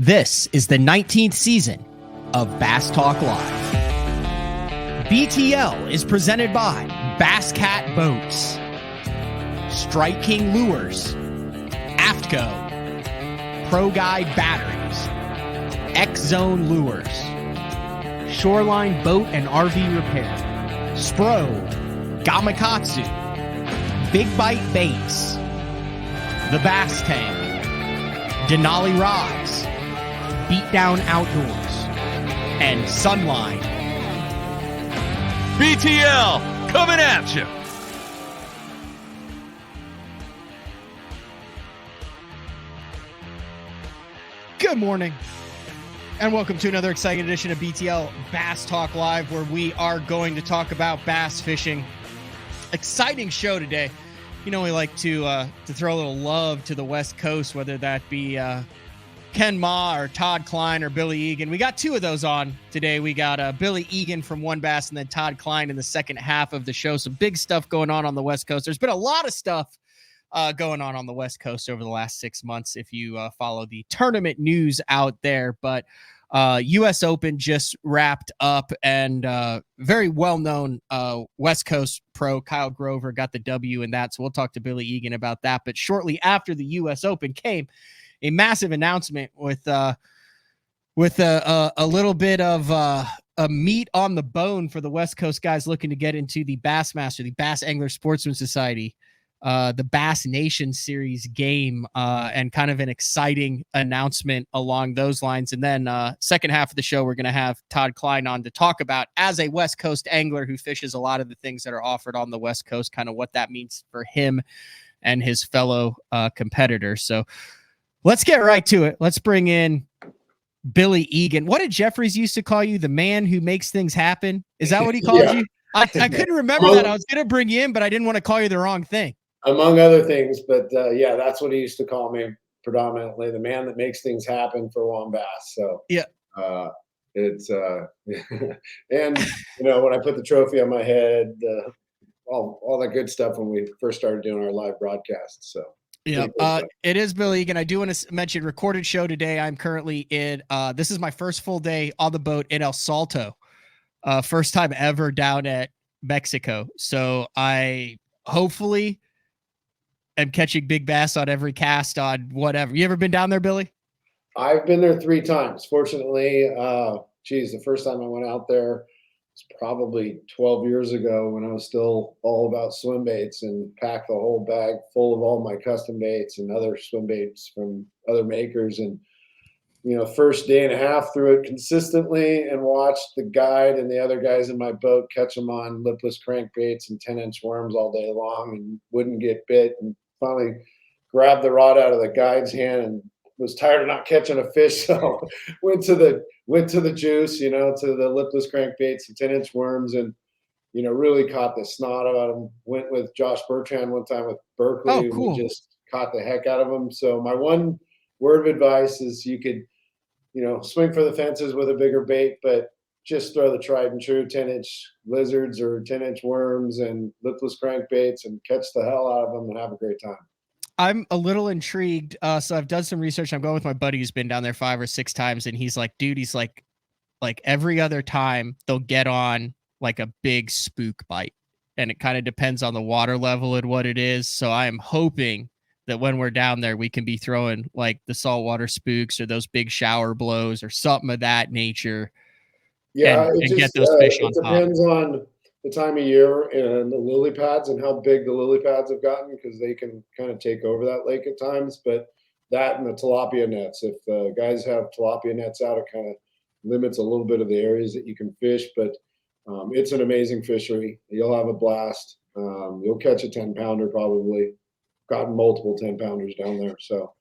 This is the 19th season of Bass Talk Live. BTL is presented by Bass Cat Boats, Strike King Lures, AFTCO, Pro Guide Batteries, X-Zone Lures, Shoreline Boat and RV Repair, Spro, Gamakatsu, Big Bite Baits, The Bass Tank, Denali Rods, Beatdown Outdoors, and Sunline. BTL coming at you. Good morning, and welcome to another exciting edition of BTL Bass Talk Live, where we are going to talk about bass fishing. Exciting show today. You know, we like to throw a little love to the West Coast, whether that be Ken Ma or Todd Kline or Billy Egan. We got two of those on today. We got Billy Egan from One Bass and then Todd Kline in the second half of the show. Some big stuff going on the West Coast. There's been a lot of stuff going on the West Coast over the last 6 months if you follow the tournament news out there. But U.S. Open just wrapped up, and very well-known West Coast pro Kyle Grover got the W in that. So we'll talk to Billy Egan about that. But shortly after the U.S. Open came a massive announcement with a little bit of a meat on the bone for the West Coast guys looking to get into the Bassmaster, the Bass Angler Sportsman Society, the Bass Nation Series game, and kind of an exciting announcement along those lines. And then second half of the show, we're going to have Todd Klein on to talk about, as a West Coast angler who fishes a lot of the things that are offered on the West Coast, kind of what that means for him and his fellow competitors. So let's get right to it. Let's bring in Billy Egan. What did Jeffries used to call you? The man who makes things happen? Is that what he called you? I couldn't remember that. I was going to bring you in, but I didn't want to call you the wrong thing. Among other things, but yeah, that's what he used to call me predominantly, the man that makes things happen for One Bass. So yeah, it's and you know, when I put the trophy on my head, all that good stuff when we first started doing our live broadcasts. So yeah, it is Billy Egan. I do want to mention recorded show today. I'm currently in. This is my first full day on the boat in El Salto. First time ever down at Mexico. So I hopefully am catching big bass on every cast on whatever. You ever been down there, Billy? I've been there 3 times. Fortunately, the first time I went out there was probably 12 years ago when I was still all about swim baits and packed the whole bag full of all my custom baits and other swim baits from other makers. And, you know, first day and a half through it consistently and watched the guide and the other guys in my boat catch them on lipless crankbaits and 10-inch worms all day long and wouldn't get bit, and finally grabbed the rod out of the guide's hand and was tired of not catching a fish. So went to the juice, you know, to the lipless crankbaits and 10-inch worms, and, you know, really caught the snot out of them. Went with Josh Bertrand one time with Berkeley. Oh, cool. We just caught the heck out of them. So my one word of advice is you could, you know, swing for the fences with a bigger bait, but just throw the tried and true 10-inch lizards or 10-inch worms and lipless crankbaits and catch the hell out of them and have a great time. I'm a little intrigued. So I've done some research. I'm going with my buddy who's been down there 5 or 6 times. And he's like, dude, he's like every other time they'll get on like a big spook bite, and it kind of depends on the water level and what it is. So I am hoping that when we're down there, we can be throwing like the saltwater spooks or those big shower blows or something of that nature. Yeah, and get those fish on top. It depends on the time of year and the lily pads and how big the lily pads have gotten, because they can kind of take over that lake at times. But that and the tilapia nets, if guys have tilapia nets out, it kind of limits a little bit of the areas that you can fish. But it's an amazing fishery. You'll have a blast. You'll catch a 10-pounder probably. Gotten multiple 10-pounders down there, so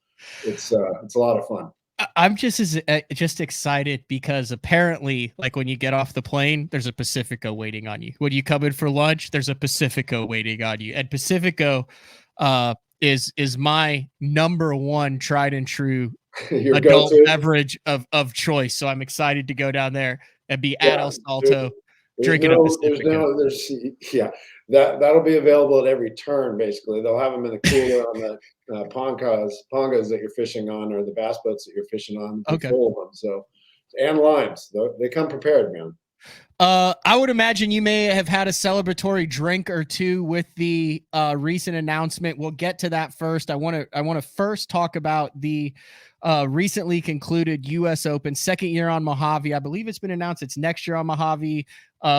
it's a lot of fun. I'm just excited because apparently, like, when you get off the plane, there's a Pacifico waiting on you. When you come in for lunch, there's a Pacifico waiting on you. And Pacifico is my number one tried and true adult beverage of choice. So I'm excited to go down there and be at El Salto drinking a Pacifico. That'll be available at every turn. Basically, they'll have them in the cooler on the pongas that you're fishing on, or the bass boats that you're fishing on. They're Okay. full of them. So, and limes. They come prepared, man. I would imagine you may have had a celebratory drink or two with the recent announcement. We'll get to that first. I want to first talk about the recently concluded U.S. Open, second year on Mojave. I believe it's been announced it's next year on Mojave,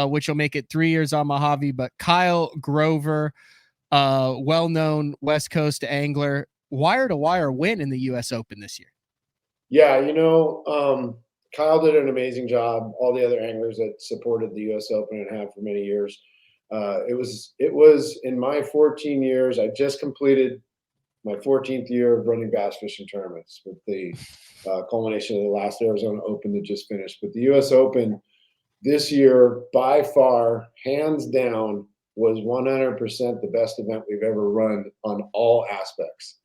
which will make it 3 years on Mojave. But Kyle Grover, well-known West Coast angler, wire-to-wire win in the U.S. Open this year. Yeah, Kyle did an amazing job. All the other anglers that supported the U.S. Open and have for many years. It was in my 14 years. I just completed my 14th year of running bass fishing tournaments with the culmination of the last Arizona Open that just finished. But the U.S. Open this year, by far, hands down, was 100% the best event we've ever run on all aspects.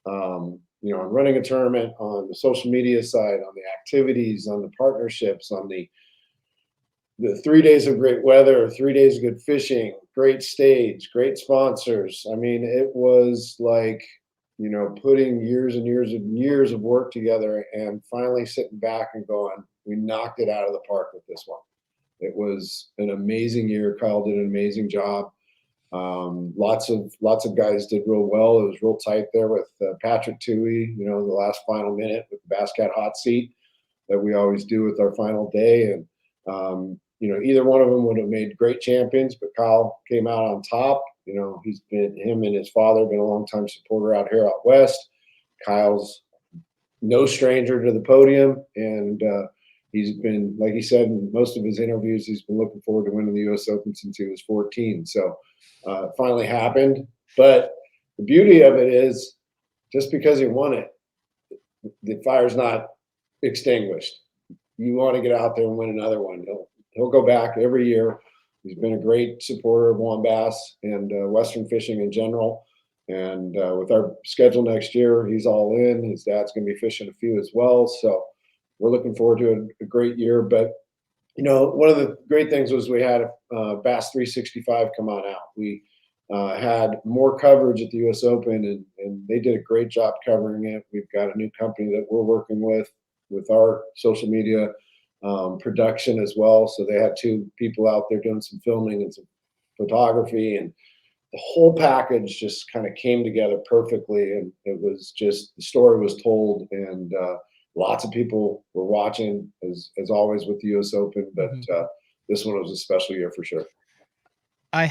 On running a tournament, on the social media side, on the activities, on the partnerships, on the 3 days of great weather, 3 days of good fishing, great stage, great sponsors. I mean, it was like, putting years and years and years of work together and finally sitting back and going, we knocked it out of the park with this one. It was an amazing year. Kyle did an amazing job. Lots of guys did real well. It was real tight there with Patrick Toohey, the last final minute with the Bass Cat hot seat that we always do with our final day. And, either one of them would have made great champions, but Kyle came out on top. Him and his father been a long-time supporter out here out west. Kyle's no stranger to the podium. And, he's been, like he said in most of his interviews, he's been looking forward to winning the U.S. Open since he was 14. So it finally happened. But the beauty of it is, just because he won it, the fire's not extinguished. You want to get out there and win another one. He'll go back every year. He's been a great supporter of WAM-Bass and Western fishing in general. And with our schedule next year, he's all in. His dad's going to be fishing a few as well. So we're looking forward to a great year. But, one of the great things was we had Bass 365 come on out. We had more coverage at the U.S. Open, and they did a great job covering it. We've got a new company that we're working with our social media production as well. So they had 2 people out there doing some filming and some photography, and the whole package just kind of came together perfectly. And it was just, the story was told, and lots of people were watching, as always with the U.S. Open, but this one was a special year for sure. I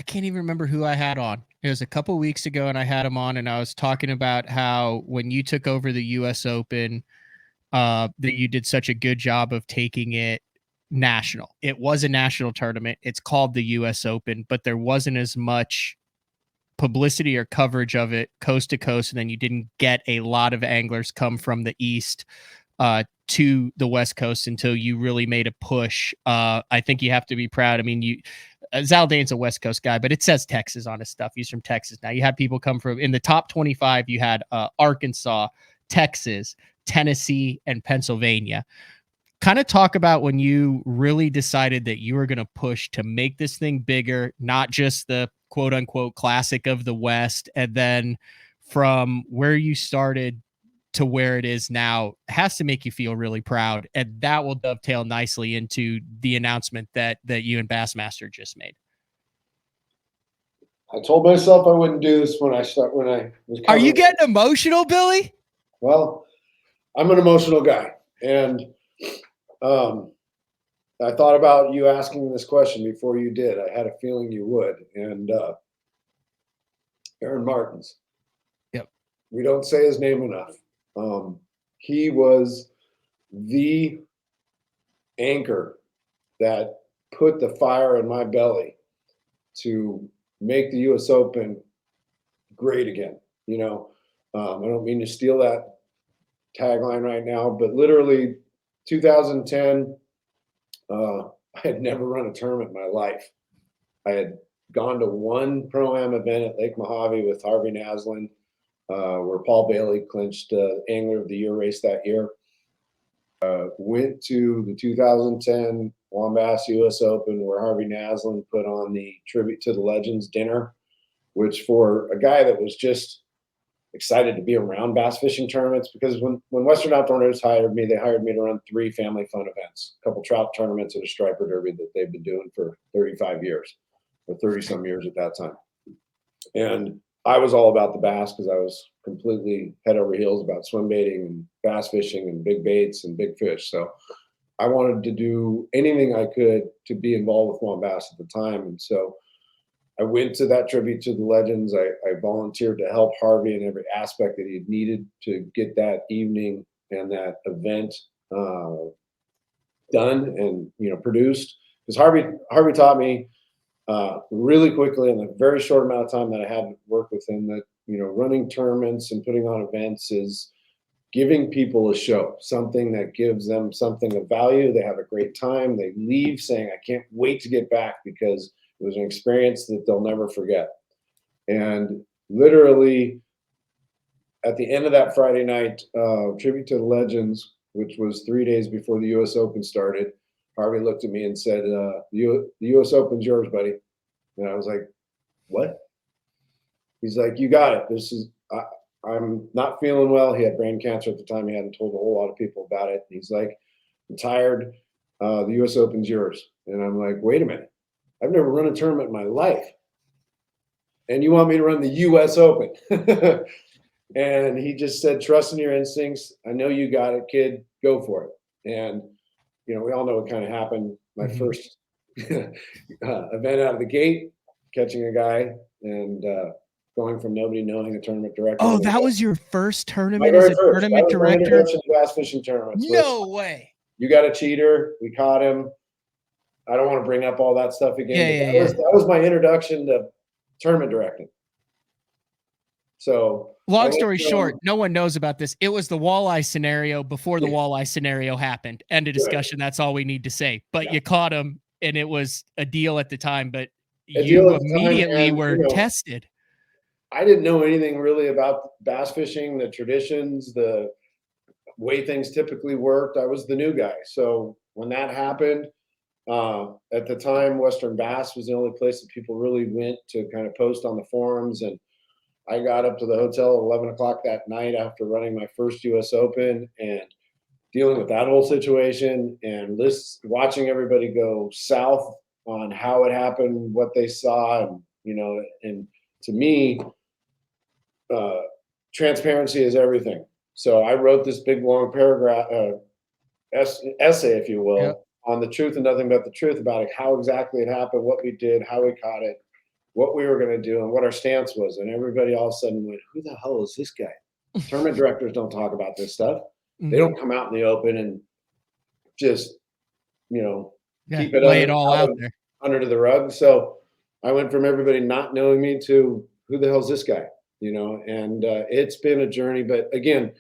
can't even remember who I had on. It was a couple weeks ago, and I had him on, and I was talking about how when you took over the U.S. Open, that you did such a good job of taking it national. It was a national tournament. It's called the U.S. Open, but there wasn't as much publicity or coverage of it coast to coast, and then you didn't get a lot of anglers come from the East to the West Coast until you really made a push. I think you have to be proud. I mean, Zaldain's a West Coast guy, but it says Texas on his stuff. He's from Texas. Now you had people come from, in the top 25, you had Arkansas, Texas, Tennessee, and Pennsylvania. Kind of talk about when you really decided that you were going to push to make this thing bigger, not just the quote unquote classic of the West. And then from where you started to where it is now has to make you feel really proud. And that will dovetail nicely into the announcement that you and Bassmaster just made. I told myself I wouldn't do this when I was Are you getting emotional, Billy? Well, I'm an emotional guy. And I thought about you asking this question before you did. I had a feeling you would. And Aaron Martins. Yep. We don't say his name enough. He was the anchor that put the fire in my belly to make the U.S. Open great again. I don't mean to steal that tagline right now, but literally 2010, I had never run a tournament in my life. I had gone to one Pro-Am event at Lake Mojave with Harvey Naslin, where Paul Bailey clinched Angler of the Year race that year. Went to the 2010 Wombass US Open, where Harvey Naslund put on the Tribute to the Legends dinner, which for a guy that was just excited to be around bass fishing tournaments, because when Western Outdoor News hired me, they hired me to run 3 family fun events, a couple trout tournaments and a striper derby that they've been doing for 35 years or 30 some years at that time. And I was all about the bass because I was completely head over heels about swim baiting and bass fishing and big baits and big fish. So I wanted to do anything I could to be involved with Wombass at the time. And so I went to that Tribute to the Legends. I volunteered to help Harvey in every aspect that he needed to get that evening and that event done and, produced. Because Harvey taught me really quickly in the very short amount of time that I had to work with him that, running tournaments and putting on events is giving people a show, something that gives them something of value. They have a great time. They leave saying, I can't wait to get back because it was an experience that they'll never forget. And literally at the end of that Friday night, Tribute to the Legends, which was 3 days before the US Open started, Harvey looked at me and said, the US Open's yours, buddy. And I was like, what? He's like, you got it. I'm not feeling well. He had brain cancer at the time. He hadn't told a whole lot of people about it. He's like, I'm tired. The US Open's yours. And I'm like, wait a minute. I've never run a tournament in my life. And you want me to run the US Open? And he just said, trust in your instincts. I know you got it, kid. Go for it. And, we all know what kind of happened. My first event out of the gate, catching a guy and going from nobody knowing a tournament director. Oh, that was your first tournament My as very a first. tournament That was my director? introduction to bass fishing tournaments. No way. You got a cheater. We caught him. I don't want to bring up all that stuff again. That was my introduction to tournament directing. So long story short, no one knows about this. It was the walleye scenario before the walleye scenario happened. End of discussion. That's all we need to say. But you caught him, and it was a deal at the time. But you immediately were tested. I didn't know anything really about bass fishing, the traditions, the way things typically worked. I was the new guy. So when that happened, at the time, Western Bass was the only place that people really went to kind of post on the forums. And I got up to the hotel at 11 o'clock that night after running my first US Open and dealing with that whole situation and watching everybody go south on how it happened, what they saw. And, and to me, transparency is everything. So I wrote this big, long paragraph, essay, if you will, on the truth and nothing but the truth about how exactly it happened, what we did, how we caught it, what we were going to do, and what our stance was. And everybody all of a sudden went, who the hell is this guy? Tournament directors don't talk about this stuff. They don't come out in the open and just, keep it, lay it all out there under the rug. So I went from everybody not knowing me to who the hell is this guy? And it's been a journey. But again,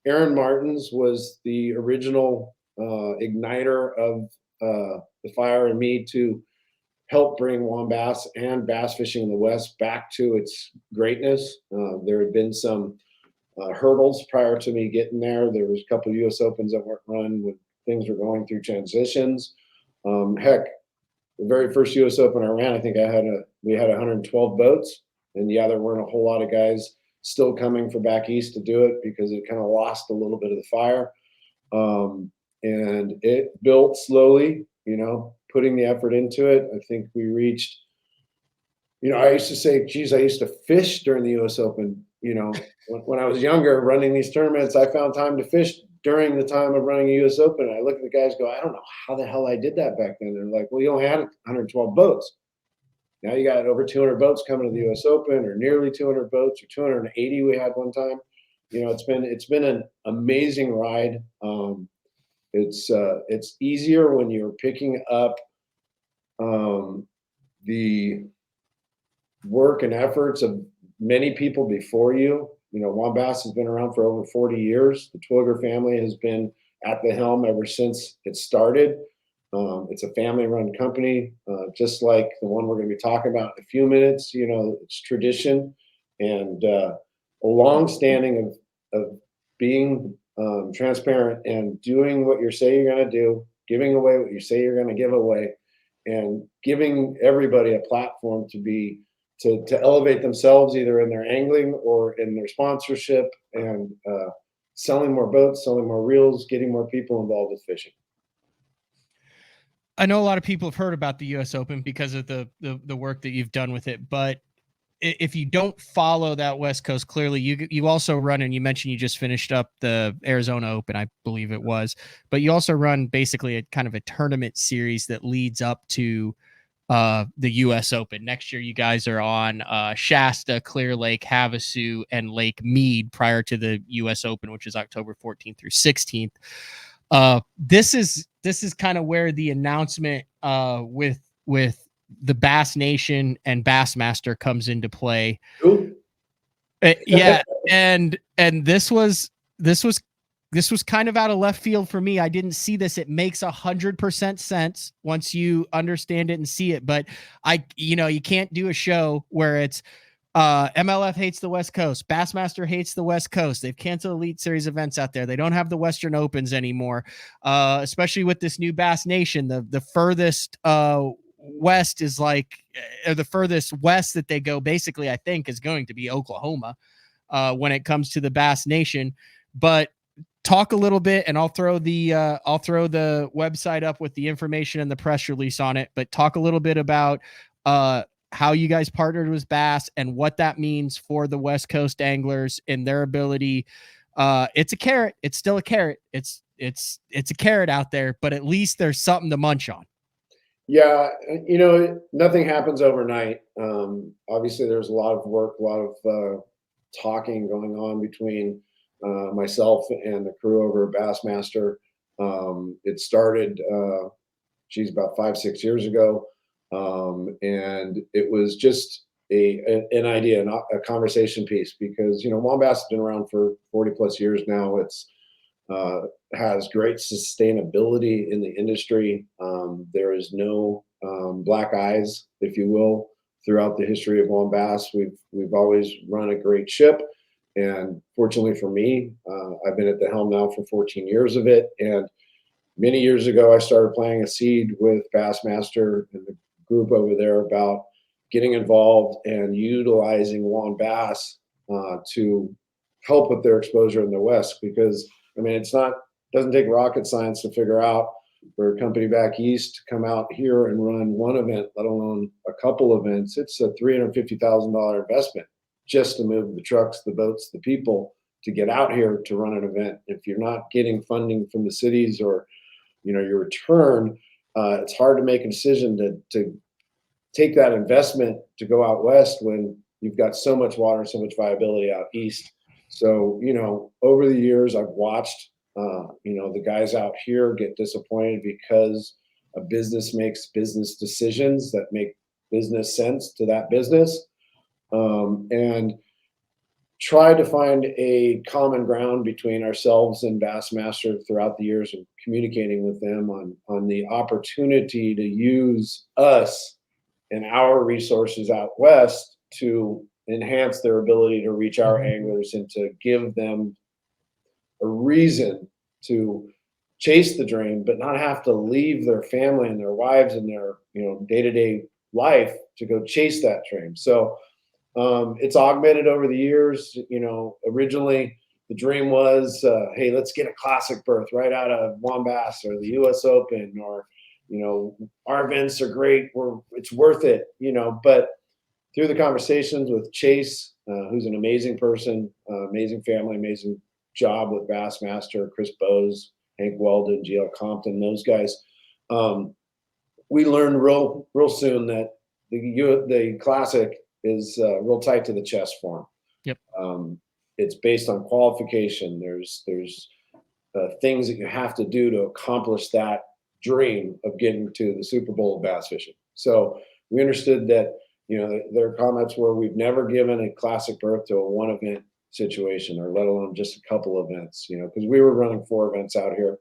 Aaron Martins was the original igniter of the fire in me to help bring Wombass and bass fishing in the West back to its greatness. There had been some hurdles prior to me getting there. There was a couple of US Opens that weren't run when things were going through transitions. Heck, the very first US Open I ran, I think we had 112 boats. And there weren't a whole lot of guys still coming from back east to do it because it kind of lost a little bit of the fire. And it built slowly, putting the effort into it. I think we reached, I used to say, geez, I used to fish during the US Open. When I was younger running these tournaments, I found time to fish during the time of running a US Open. I look at the guys go, I don't know how the hell I did that back then. They're like, well, you only had 112 boats. Now you got over 200 boats coming to the US Open, or nearly 200 boats, or 280 we had one time. It's been an amazing ride. It's easier when you're picking up the work and efforts of many people before you. Wombass has been around for over 40 years. The Twilliger family has been at the helm ever since it started. It's a family-run company, just like the one we're going to be talking about in a few minutes. It's tradition and a long-standing of being transparent and doing what you say you're going to do giving away what you say you're going to give away, and giving everybody a platform to elevate themselves either in their angling or in their sponsorship, and selling more boats, selling more reels, getting more people involved with fishing. I know a lot of people have heard about the U.S. Open because of the work that you've done with it, but if you don't follow that West Coast, clearly you also run, and you mentioned you just finished up the Arizona Open, I believe it was, but you also run basically a kind of a tournament series that leads up to the U.S. Open. Next year, you guys are on Shasta, Clear Lake, Havasu, and Lake Mead prior to the U.S. Open, which is October 14th through 16th. This is kind of where the announcement with the Bass Nation and Bassmaster comes into play. Yeah, and this was kind of out of left field for me. I didn't see this. It makes 100% sense once you understand it and see it. But you can't do a show where it's MLF hates the West Coast, Bassmaster hates the West Coast. They've canceled Elite Series events out there. They don't have the Western Opens anymore, especially with this new Bass Nation. The furthest west is the furthest west that they go, basically, I think, is going to be Oklahoma when it comes to the Bass Nation. But talk a little bit, and I'll throw the website up with the information and the press release on it. But talk a little bit about how you guys partnered with Bass and what that means for the West Coast anglers and their ability. It's a carrot. It's still a carrot. It's a carrot out there, but at least there's something to munch on. Yeah, nothing happens overnight. Obviously, there's a lot of work, a lot of talking going on between myself and the crew over at Bassmaster. It started, about 5-6 years ago, and it was just an idea, a conversation piece, because WAM Bass has been around for 40 plus years now. It's has great sustainability in the industry. There is no black eyes, if you will, throughout the history of WAM Bass. We've always run a great ship, and fortunately for me, I've been at the helm now for 14 years of it. And many years ago, I started planting a seed with Bassmaster and the group over there about getting involved and utilizing WAM Bass to help with their exposure in the West, because it doesn't take rocket science to figure out for a company back east to come out here and run one event, let alone a couple events. It's a $350,000 investment just to move the trucks, the boats, the people to get out here to run an event. If you're not getting funding from the cities or your return, it's hard to make a decision to take that investment to go out west when you've got so much water, so much viability out east. So, over the years, I've watched, the guys out here get disappointed because a business makes business decisions that make business sense to that business, and try to find a common ground between ourselves and Bassmaster throughout the years of communicating with them on the opportunity to use us and our resources out west to enhance their ability to reach our anglers and to give them a reason to chase the dream, but not have to leave their family and their wives and their day-to-day life to go chase that dream. So it's augmented over the years. Originally the dream was, hey, let's get a classic berth right out of WAM Bass or the U.S. Open, or our events are great, it's worth it. But through the conversations with Chase, who's an amazing person, amazing family, amazing job with Bassmaster, Chris Bowes, Hank Weldon, GL Compton, those guys, we learned real soon that the classic is real tight to the chest for him. Yep. It's based on qualification. There's things that you have to do to accomplish that dream of getting to the Super Bowl of bass fishing. So we understood that, their comments were, we've never given a classic berth to a one event situation, or let alone just a couple events, because we were running 4 events out here,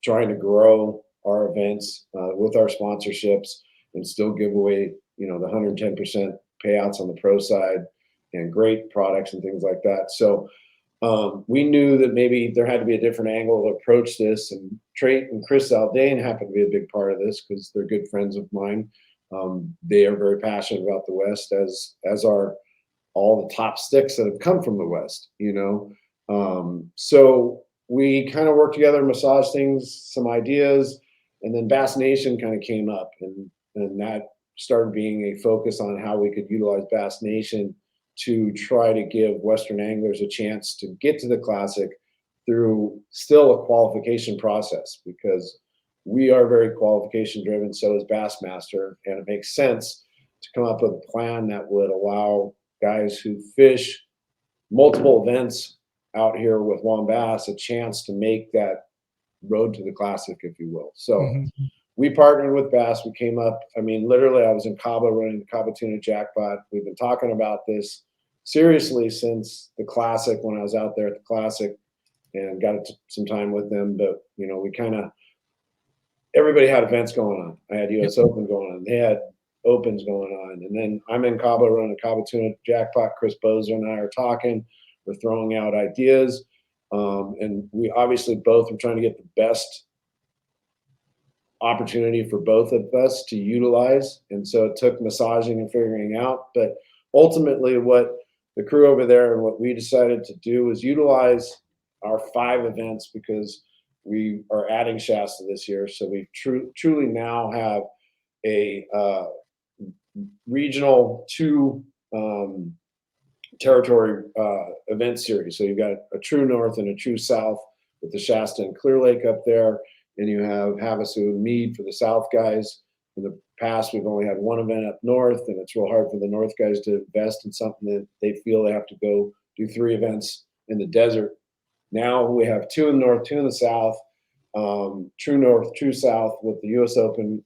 trying to grow our events with our sponsorships and still give away, the 110% payouts on the pro side and great products and things like that. So we knew that maybe there had to be a different angle to approach this. And Trait and Chris Zaldain happen to be a big part of this because they're good friends of mine. They are very passionate about the West, as are all the top sticks that have come from the West, So we kind of worked together, massage things, some ideas, and then Bass Nation kind of came up, and that started being a focus on how we could utilize Bass Nation to try to give Western anglers a chance to get to the Classic through still a qualification process, because we are very qualification driven. So is Bassmaster, and it makes sense to come up with a plan that would allow guys who fish multiple events out here with Bass a chance to make that road to the Classic, if you will. So we partnered with Bass. We came up, literally I was in Cabo running the Cabo Tuna Jackpot. We've been talking about this seriously since the Classic, when I was out there at the Classic and got some time with them. But, we kind of, everybody had events going on. I had US Open going on. They had Opens going on. And then I'm in Cabo running the Cabo Tuna Jackpot. Chris Bozer and I are talking. We're throwing out ideas. And we obviously both are trying to get the best opportunity for both of us to utilize. And so it took massaging and figuring out. But ultimately, what the crew over there and what we decided to do is utilize our 5 events, because we are adding Shasta this year. So we truly now have a regional 2 territory event series. So you've got a true north and a true south with the Shasta and Clear Lake up there. And you have Havasu and Meade for the south guys. In the past, we've only had 1 event up north, and it's real hard for the north guys to invest in something that they feel they have to go do 3 events in the desert. Now we have 2 in the north, 2 in the south, true north, true south, with the US Open,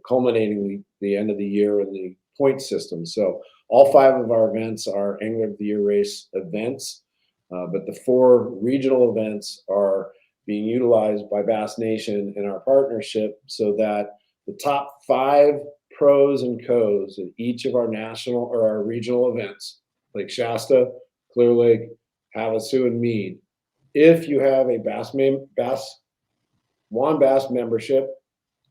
culminating the end of the year in the point system. So all 5 of our events are Angler of the Year race events, but the 4 regional events are being utilized by Bass Nation in our partnership, so that the top 5 pros and co's in each of our national or our regional events, like Shasta, Clear Lake, Havasu, and Meade, if you have a WAN Bass membership,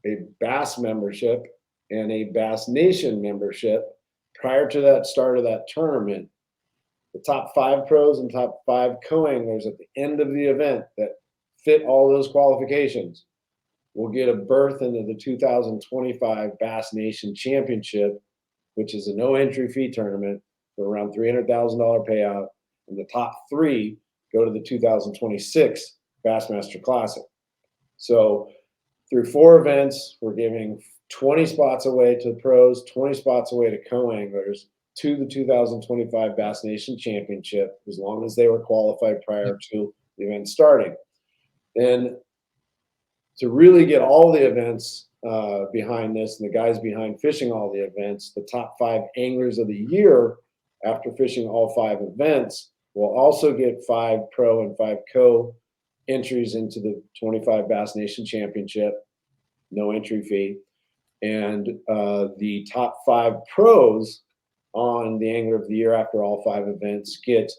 a Bass membership, and a Bass Nation membership, prior to that start of that tournament, the top 5 pros and top 5 co-anglers at the end of the event that fit all those qualifications will get a berth into the 2025 Bass Nation Championship, which is a no entry fee tournament for around $300,000 payout. And the top 3 go to the 2026 Bassmaster Classic. So through 4 events, we're giving 20 spots away to pros, 20 spots away to co-anglers to the 2025 Bass Nation Championship, as long as they were qualified prior to the event starting. And to really get all the events behind this, and the guys behind fishing all the events, the top 5 anglers of the year after fishing all 5 events will also get 5 pro and 5 co entries into the 25 Bass Nation Championship, no entry fee. And the top 5 pros on the Angler of the Year after all 5 events get,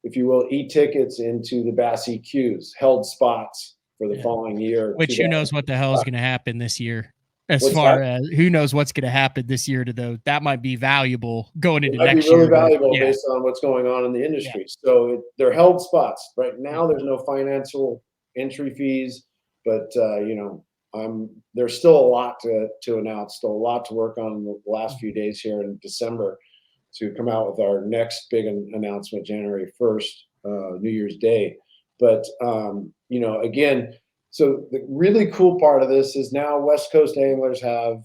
if you will, e-tickets into the Bass EQs, held spots for the following year. Which who knows what the hell is going to happen this year? As far as who knows what's going to happen this year to those, that might be valuable going into next year. It might be really valuable based on what's going on in the industry. Yeah. So they're held spots. Right now, there's no financial entry fees, but there's still a lot to announce, still a lot to work on in the last few days here in December to come out with our next big announcement, January 1st, New Year's Day. But, again, so the really cool part of this is now West Coast anglers have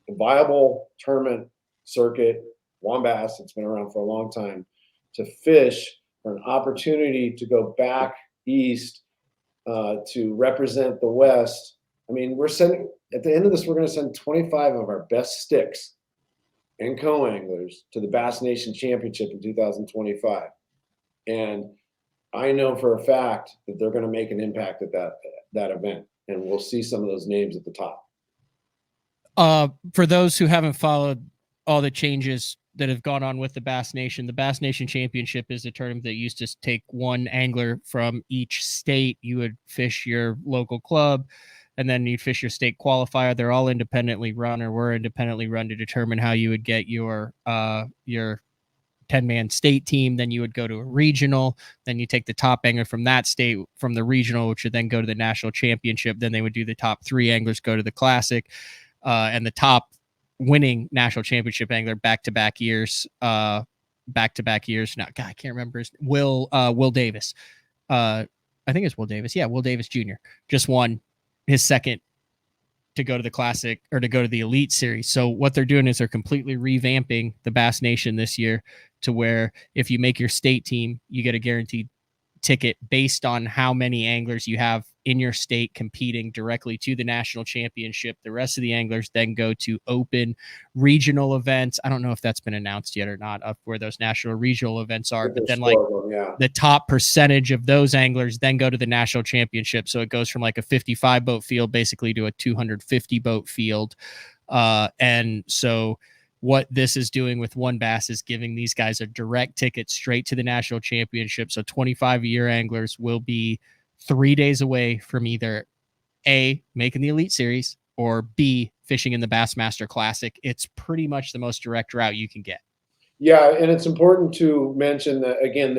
a viable tournament circuit, WAN Bass, it's been around for a long time, to fish, for an opportunity to go back east to represent the West. I mean, at the end of this, we're going to send 25 of our best sticks and co-anglers to the Bass Nation Championship in 2025. And I know for a fact that they're going to make an impact at that event, and we'll see some of those names at the top. For those who haven't followed all the changes that have gone on with the Bass Nation. The Bass Nation Championship is a tournament that used to take one angler from each state. You would fish your local club, and then you'd fish your state qualifier. They're all independently run, or were independently run, to determine how you would get your 10-man state team. Then you would go to a regional. Then you take the top angler from that state from the regional, which would then go to the national championship. Then they would do the top 3 anglers go to the classic, and the top winning national championship angler back-to-back years. Now, God, I can't remember his Will Davis. I think it's Will Davis. Yeah, Will Davis Jr. just won his second to go to the classic, or to go to the elite series. So what they're doing is they're completely revamping the Bass Nation this year to where if you make your state team, you get a guaranteed ticket based on how many anglers you have in your state competing directly to the national championship. The rest of the anglers then go to open regional events. I don't know if that's been announced yet or not, of where those national regional events are, but then like the top percentage of those anglers then go to the national championship. So it goes from like a 55 boat field basically to a 250 boat field. And so what this is doing with WON Bass is giving these guys a direct ticket straight to the national championship. So 25-year anglers will be 3 days away from either A, making the elite series, or B, fishing in the Bassmaster Classic. It's pretty much the most direct route you can get. Yeah, and it's important to mention that, again,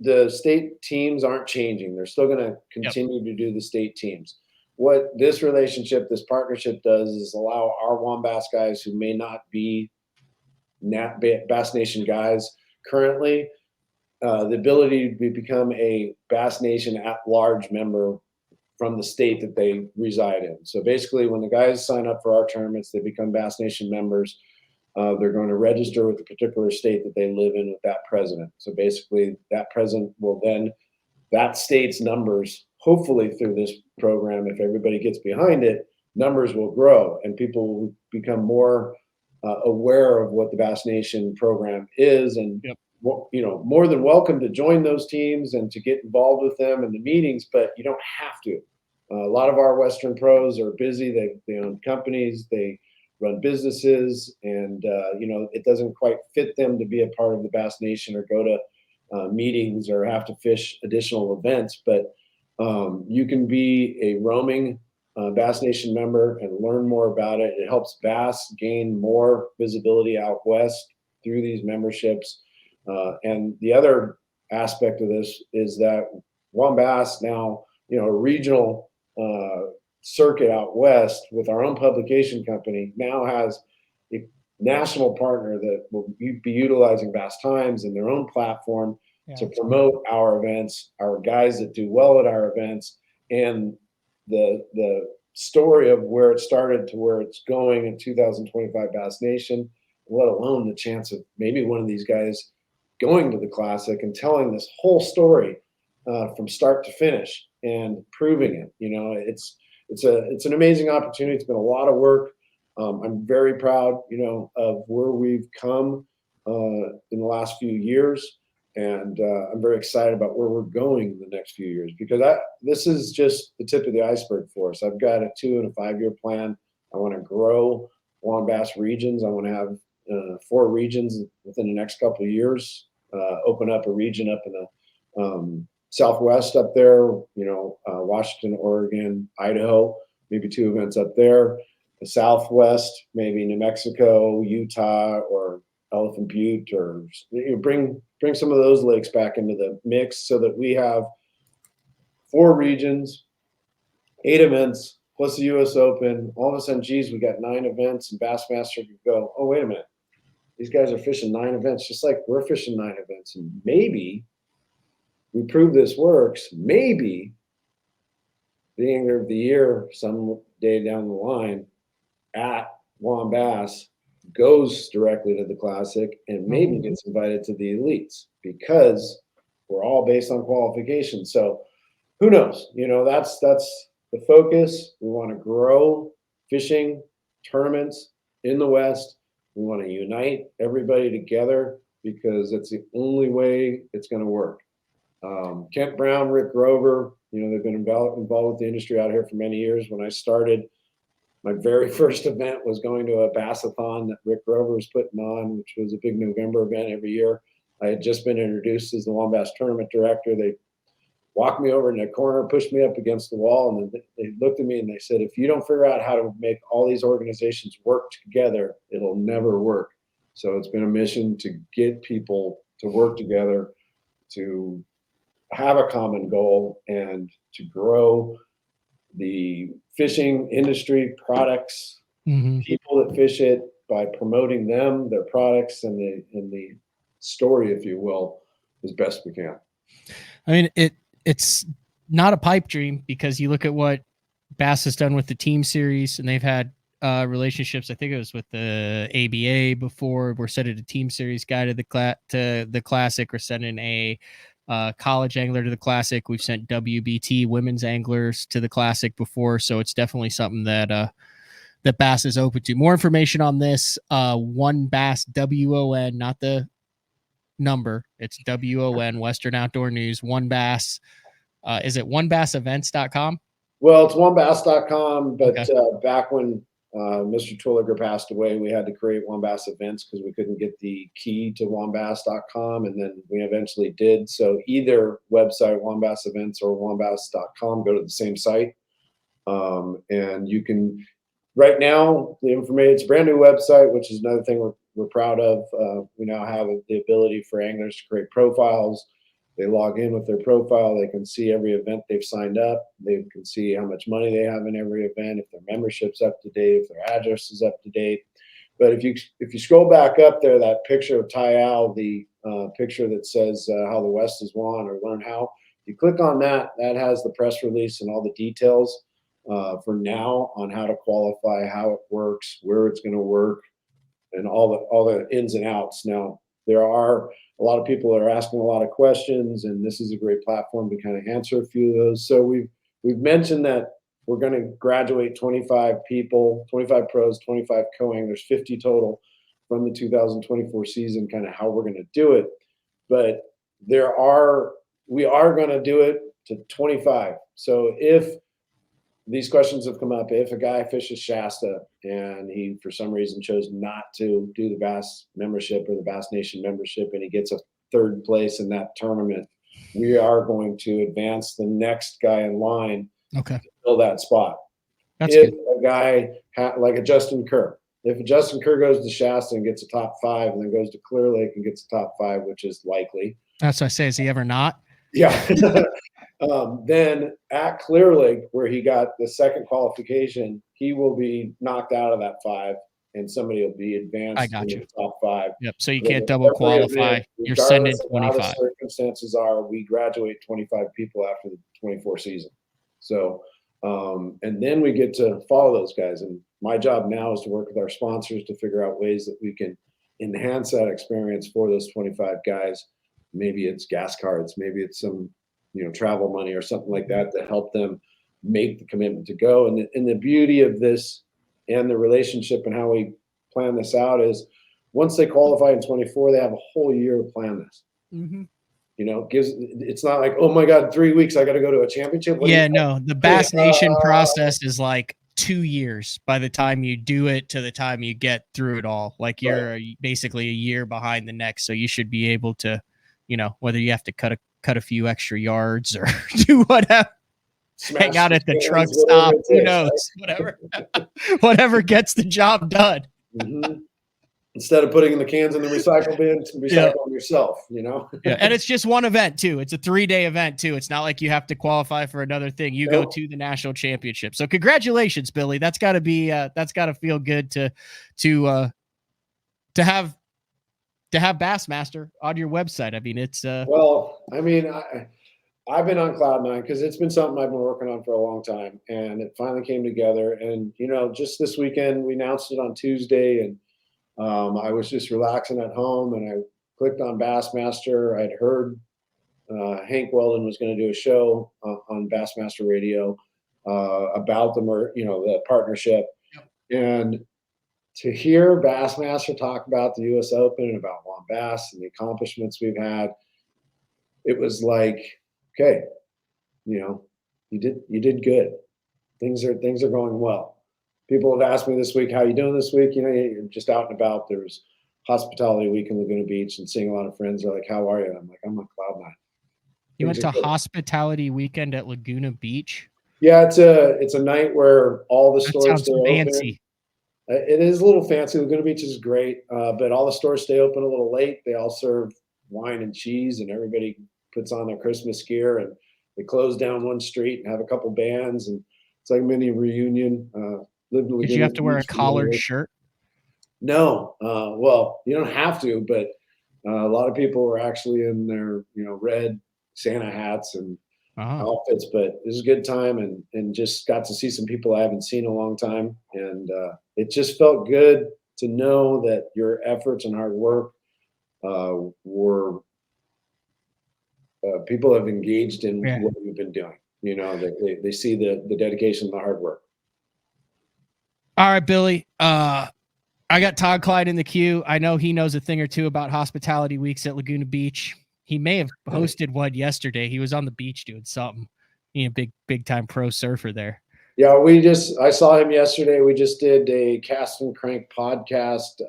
the state teams aren't changing. They're still going to continue to do the state teams. What this relationship, this partnership does is allow our WON Bass guys who may not be Bass Nation guys currently, the ability to become a Bass Nation at-large member from the state that they reside in. So basically, when the guys sign up for our tournaments, they become Bass Nation members. They're going to register with the particular state that they live in with that president. So basically, that president will then, that state's numbers, hopefully through this program, if everybody gets behind it, numbers will grow and people will become more aware of what the Bass Nation program is, and more than welcome to join those teams and to get involved with them in the meetings, but you don't have to. A lot of our Western pros are busy. They own companies, they run businesses, and it doesn't quite fit them to be a part of the Bass Nation or go to meetings or have to fish additional events. But you can be a roaming Bass Nation member and learn more about it. It helps Bass gain more visibility out west through these memberships. And the other aspect of this is that WON Bass now, a regional circuit out west with our own publication company now has a national partner that will be utilizing Bass Times and their own platform to promote our events, our guys that do well at our events, and the story of where it started to where it's going in 2025 Bass Nation, let alone the chance of maybe one of these guys going to the Classic and telling this whole story from start to finish and proving it. It's an amazing opportunity. It's been a lot of work. I'm very proud, of where we've come in the last few years. And I'm very excited about where we're going in the next few years, because this is just the tip of the iceberg for us. I've got a 2 and a 5 year plan. I want to grow WON Bass regions. I want to have 4 regions within the next couple of years, open up a region up in the Southwest up there, Washington, Oregon, Idaho, maybe 2 events up there. The Southwest, maybe New Mexico, Utah, or Elephant Butte, or bring some of those lakes back into the mix so that we have 4 regions, 8 events, plus the U.S. Open. All of a sudden, geez, we got 9 events, and Bassmaster could go, oh, wait a minute. These guys are fishing 9 events, just like we're fishing 9 events. And maybe we prove this works. Maybe the Angler of the Year some day down the line at WON Bass goes directly to the Classic and maybe gets invited to the elites, because we're all based on qualification. So who knows? That's the focus. We want to grow fishing tournaments in the West. We want to unite everybody together, because it's the only way it's going to work. Kent Brown, Rick Grover, they've been involved with the industry out here for many years. When I started, My very first event was going to a Bassathon that Rick Grover was putting on, which was a big November event every year. I had just been introduced as the WAS tournament director. They walked me over in the corner, pushed me up against the wall, and then they looked at me and they said, if you don't figure out how to make all these organizations work together, it'll never work. So it's been a mission to get people to work together, to have a common goal, and to grow the fishing industry, products, people that fish it, by promoting them, their products, and the story, if you will, as best we can. I mean, it's not a pipe dream, because you look at what Bass has done with the team series, and they've had relationships. I think it was with the ABA before. We're sending a team series guy to the classic. We're sending a college angler to the classic. We've sent WBT women's anglers to the classic before, so it's definitely something that that Bass is open to. More information on this, One Bass, WON, not the number. It's WON, Western Outdoor News. One Bass. Is it onebassevents.com? Well, it's onebass.com, but Okay. Back when Mr. Twilliger passed away, we had to create One Bass Events because we couldn't get the key to onebass.com, and then we eventually did. So either website, One Bass Events or onebass.com, go to the same site. And you can, right now, the information, it's a brand new website, which is another thing we're proud of. We now have the ability for anglers to create profiles. They log in with their profile. They can see every event they've signed up. They can see how much money they have in every event, if their membership's up to date, if their address is up to date. But if you scroll back up there, that picture of Ty Al, the picture that says how the West has won or learn how, you click on that, that has the press release and all the details for now on how to qualify, how it works, where it's going to work, and all the ins and outs. Now, there are a lot of people that are asking a lot of questions, and this is a great platform to kind of answer a few of those. So we've mentioned that we're going to graduate 25 people, 25 pros, 25 co-anglers, 50 total from the 2024 season, kind of how we're going to do it. But we are going to do it to 25. So if these questions have come up, if a guy fishes Shasta and he, for some reason, chose not to do the Bass membership or the Bass Nation membership, and he gets a third place in that tournament, we are going to advance the next guy in line to fill that spot. That's if good. A guy like a Justin Kerr, if Justin Kerr goes to Shasta and gets a top 5 and then goes to Clear Lake and gets a top 5, which is likely. That's what I say. Is he ever not? Yeah. Then at Clear Lake, where he got the second qualification, he will be knocked out of that 5, and somebody will be advanced I got in you. the top 5. Yep. So you can't double qualify. You're sending 25. How the circumstances are, we graduate 25 people after the 24 season. So, and then we get to follow those guys. And my job now is to work with our sponsors to figure out ways that we can enhance that experience for those 25 guys. Maybe it's gas cards, maybe it's some, travel money or something like that to help them make the commitment to go. And the beauty of this and the relationship and how we plan this out is once they qualify in 24, they have a whole year to plan this. It's not like, oh my God, 3 weeks, I got to go to a championship. The Bass Nation process is like 2 years by the time you do it to the time you get through it all. Like you're basically a year behind the next. So you should be able to, whether you have to cut a few extra yards or do whatever, hang out at the truck stop, who knows, whatever gets the job done. Instead of putting the cans in the recycle bin, recycle them yourself, And it's just one event too. It's a 3-day event too. It's not like you have to qualify for another thing. You go to the national championship. So congratulations, Billy. That's got to be that's got to feel good to have Bassmaster on your website. I mean, it's I've been on cloud 9 because it's been something I've been working on for a long time, and it finally came together. And just this weekend we announced it on Tuesday, and I was just relaxing at home, and I clicked on Bassmaster. I'd heard Hank Weldon was going to do a show on Bassmaster Radio about the partnership, and to hear Bassmaster talk about the U.S. Open and about Juan Bass and the accomplishments we've had, it was like, okay, you did good. Things are going well. people have asked me this week, how you doing this week? You're just out and about. There's hospitality week in Laguna Beach and seeing a lot of friends. They're like, how are you? I'm like, I'm on cloud nine. You went to hospitality weekend at Laguna Beach? Yeah, it's a night where all the stores stay fancy. Open. It is a little fancy. Laguna Beach is great, but all the stores stay open a little late. They all serve wine and cheese, and everybody puts on their Christmas gear, and they close down one street and have a couple bands, and it's like a mini reunion. Did you have to wear a collared shirt? No. Well, you don't have to, but a lot of people were actually in their, red Santa hats and outfits, but it was a good time and just got to see some people I haven't seen in a long time. And it just felt good to know that your efforts and hard work were people have engaged in what you've been doing. They see the dedication and the hard work. All right, Billy. I got Todd Kline in the queue. I know he knows a thing or two about hospitality weeks at Laguna Beach. He may have hosted one yesterday. He was on the beach doing something. Big time pro surfer there. Yeah, I saw him yesterday. We just did a Cast and Crank podcast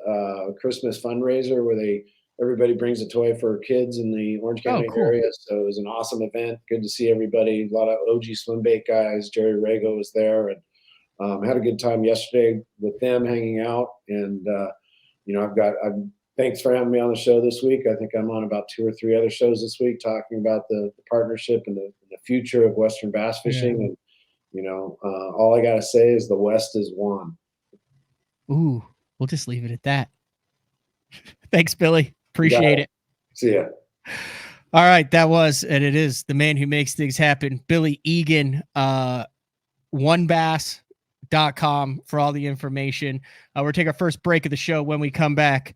Christmas fundraiser where everybody brings a toy for kids in the Orange County area. So it was an awesome event. Good to see everybody. A lot of OG swim bait guys. Jerry Rago was there, and had a good time yesterday with them hanging out. And thanks for having me on the show this week. I think I'm on about 2 or 3 other shows this week talking about the partnership and the future of Western bass fishing. And all I gotta say is the West is won. Ooh, we'll just leave it at that. Thanks, Billy. Appreciate it. See ya. All right, that was, and it is, the man who makes things happen, Billy Egan, onebass.com for all the information. We're taking our first break of the show. When we come back,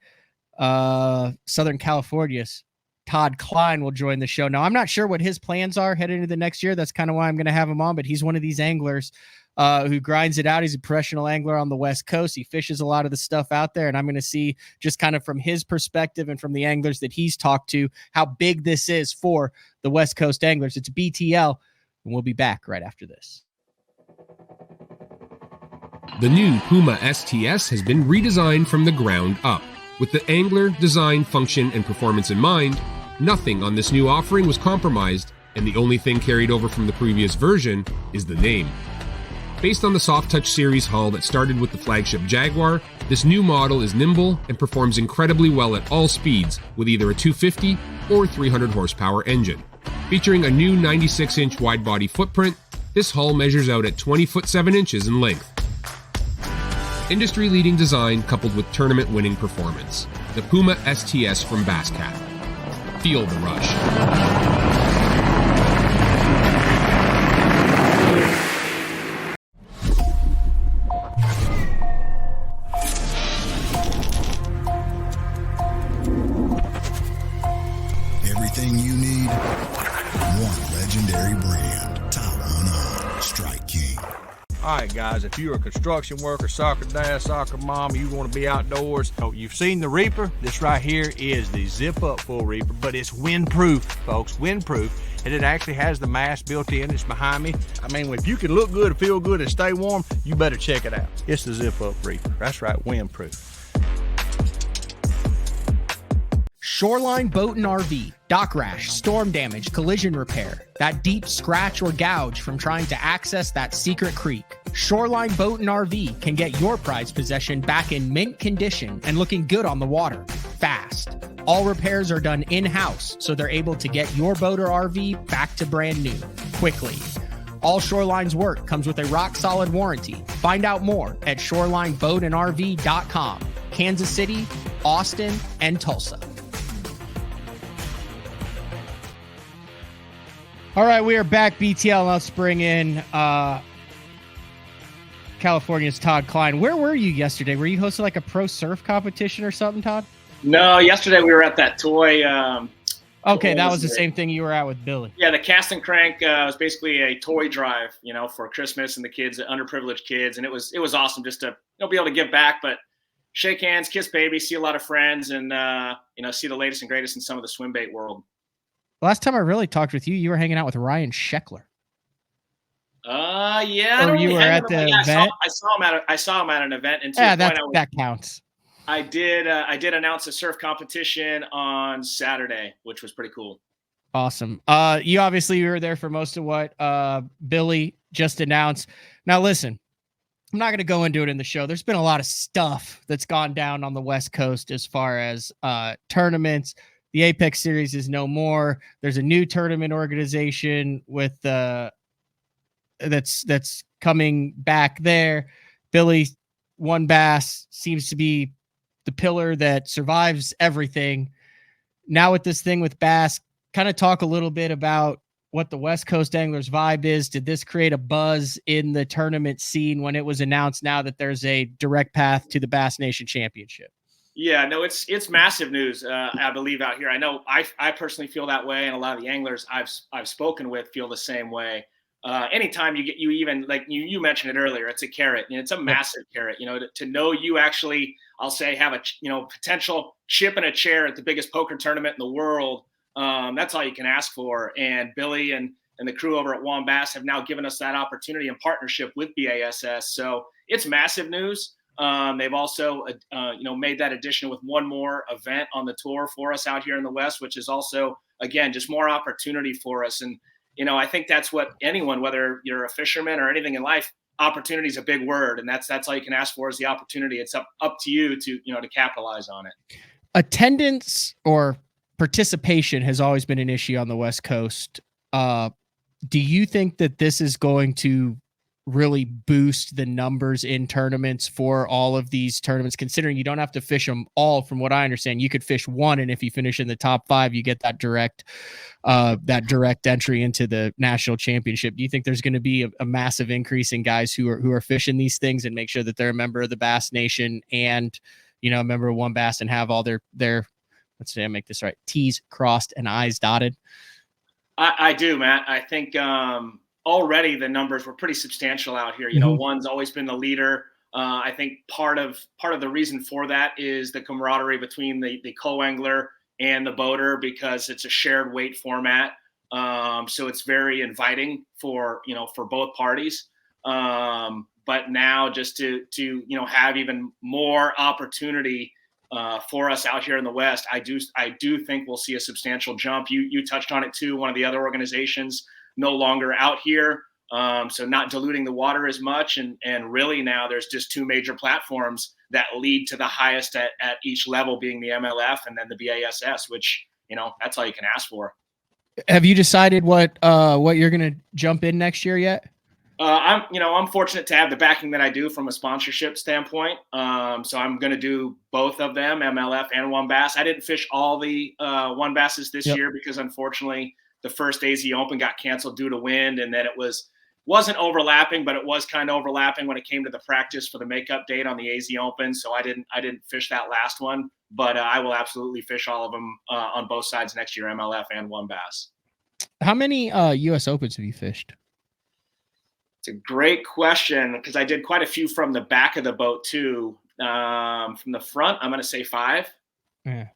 Southern California's Todd Kline will join the show. Now, I'm not sure what his plans are heading into the next year. That's kind of why I'm going to have him on, but he's one of these anglers who grinds it out. He's a professional angler on the West Coast. He fishes a lot of the stuff out there, and I'm going to see just kind of from his perspective and from the anglers that he's talked to how big this is for the West Coast anglers. It's BTL, and we'll be back right after this. The new Puma STS has been redesigned from the ground up. With the angler, design, function, and performance in mind, nothing on this new offering was compromised, and the only thing carried over from the previous version is the name. Based on the Soft Touch series hull that started with the flagship Jaguar, this new model is nimble and performs incredibly well at all speeds with either a 250 or 300 horsepower engine. Featuring a new 96-inch wide-body footprint, this hull measures out at 20 foot 7 inches in length. Industry-leading design coupled with tournament-winning performance. The Puma STS from Basscat. Feel the rush. Everything you need, one legendary brand. Top 100, Strike King. All right, guys, if you're a construction worker, soccer dad, soccer mom, you want to be outdoors, you've seen the Reaper. This right here is the zip-up full Reaper, but it's windproof, folks, windproof. And it actually has the mast built in. It's behind me. I mean, if you can look good, feel good, and stay warm, you better check it out. It's the zip-up Reaper. That's right, windproof. Shoreline Boat and RV, dock rash, storm damage, collision repair, that deep scratch or gouge from trying to access that secret creek. Shoreline Boat and RV can get your prized possession back in mint condition and looking good on the water, fast. All repairs are done in-house, so they're able to get your boat or RV back to brand new, quickly. All Shoreline's work comes with a rock-solid warranty. Find out more at shorelineboatandrv.com. Kansas City, Austin, and Tulsa. All right, we are back, BTL. Let's bring in California's Todd Kline. Where were you yesterday? Were you hosting like a pro surf competition or something, Todd? No, yesterday we were at that toy. Okay, that was the same thing you were at with Billy. Yeah, the Cast and Crank was basically a toy drive, for Christmas and the kids, the underprivileged kids, and it was awesome just to be able to give back, but shake hands, kiss baby, see a lot of friends, and see the latest and greatest in some of the swim bait world. Last time I really talked with you, you were hanging out with Ryan Sheckler. Yeah, I Or don't you really were hang at with him. the Yeah, event? I saw him at an event, and to Yeah, your point, that counts. I did announce a surf competition on Saturday, which was pretty cool. Awesome. You were there for most of what Billy just announced. Now listen, I'm not going to go into it in the show. There's been a lot of stuff that's gone down on the West Coast as far as tournaments. The Apex Series is no more. There's a new tournament organization with that's coming back there. Billy One Bass seems to be the pillar that survives everything. Now with this thing with Bass, kind of talk a little bit about what the West Coast Anglers vibe is. Did this create a buzz in the tournament scene when it was announced now that there's a direct path to the Bass Nation Championship? Yeah, no, it's massive news. I believe out here. I know I personally feel that way, and a lot of the anglers I've spoken with feel the same way. Anytime you even like you mentioned it earlier, it's a carrot, and it's a massive carrot. To know you actually, I'll say, have a potential chip in a chair at the biggest poker tournament in the world. That's all you can ask for. And Billy and the crew over at Bass have now given us that opportunity in partnership with B.A.S.S. So it's massive news. They've also, made that addition with one more event on the tour for us out here in the West, which is also, again, just more opportunity for us. And, I think that's what anyone, whether you're a fisherman or anything in life, opportunity is a big word. And that's all you can ask for is the opportunity. It's up to you to capitalize on it. Attendance or participation has always been an issue on the West Coast. Do you think that this is going to really boost the numbers in tournaments for all of these tournaments, considering you don't have to fish them all? From what I understand, you could fish one, and if you finish in the top 5, you get that direct entry into the national championship. Do you think there's going to be a massive increase in guys who are fishing these things and make sure that they're a member of the Bass Nation and a member of One Bass and have all their let's say I make this right, T's crossed and I's dotted? I do, Matt. I think already the numbers were pretty substantial out here. One's always been the leader. I think part of the reason for that is the camaraderie between the co-angler and the boater, because it's a shared weight format. So it's very inviting for both parties. But now just to have even more opportunity for us out here in the West, I do think we'll see a substantial jump. You touched on it too. One of the other organizations no longer out here, so not diluting the water as much, and really now there's just 2 major platforms that lead to the highest at each level, being the MLF and then the B.A.S.S, which that's all you can ask for. Have you decided what you're gonna jump in next year yet? I'm fortunate to have the backing that I do from a sponsorship standpoint. So I'm going to do both of them, MLF and One Bass. I didn't fish all the One Basses this year because unfortunately the first AZ Open got canceled due to wind, and then it wasn't overlapping, but it was kind of overlapping when it came to the practice for the makeup date on the AZ Open. So I didn't fish that last one, but I will absolutely fish all of them on both sides next year, MLF and One Bass. How many U.S. Opens have you fished? It's a great question, because I did quite a few from the back of the boat too. From the front, I'm going to say 5. Yeah.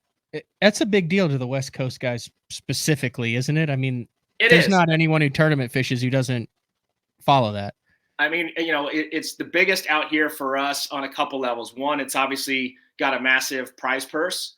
That's a big deal to the West Coast guys specifically, isn't it? I mean, there's not anyone who tournament fishes who doesn't follow that. I mean, it's the biggest out here for us on a couple levels. One, it's obviously got a massive prize purse.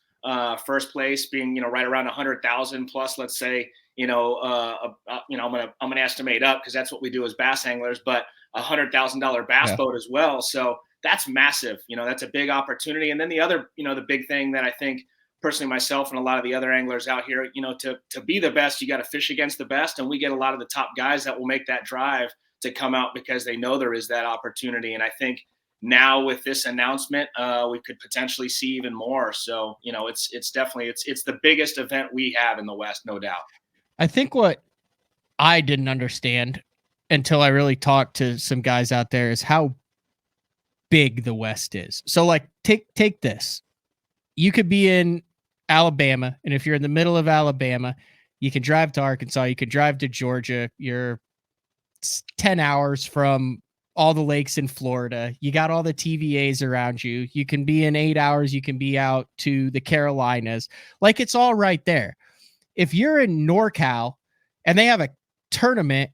First place being, right around 100,000 plus, let's say, I'm gonna estimate up because that's what we do as bass anglers, but $100,000 bass boat as well. So that's massive. That's a big opportunity. And then the other, the big thing that I think personally myself and a lot of the other anglers out here, to be the best, you got to fish against the best. And we get a lot of the top guys that will make that drive to come out because they know there is that opportunity. And I think now with this announcement, we could potentially see even more. So, it's definitely, it's the biggest event we have in the West, no doubt. I think what I didn't understand until I really talked to some guys out there is how big the West is. So like, take this. You could be in Alabama, and if you're in the middle of Alabama, you can drive to Arkansas, you can drive to Georgia. You're 10 hours from all the lakes in Florida. You got all the TVAs around you. You can be in 8 hours. You can be out to the Carolinas. Like, it's all right there. If you're in NorCal and they have a tournament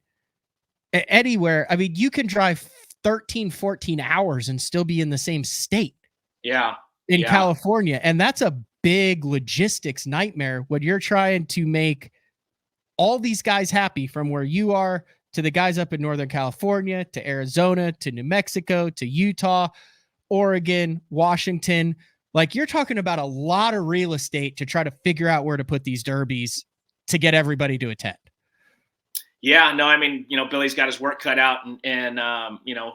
anywhere. I mean, you can drive 13, 14 hours and still be in the same state. Yeah. In California. And that's a big logistics nightmare when you're trying to make all these guys happy, from where you are to the guys up in Northern California, to Arizona, to New Mexico, to Utah, Oregon, Washington. Like, you're talking about a lot of real estate to try to figure out where to put these derbies to get everybody to attend. Yeah, no, I mean, Billy's got his work cut out, and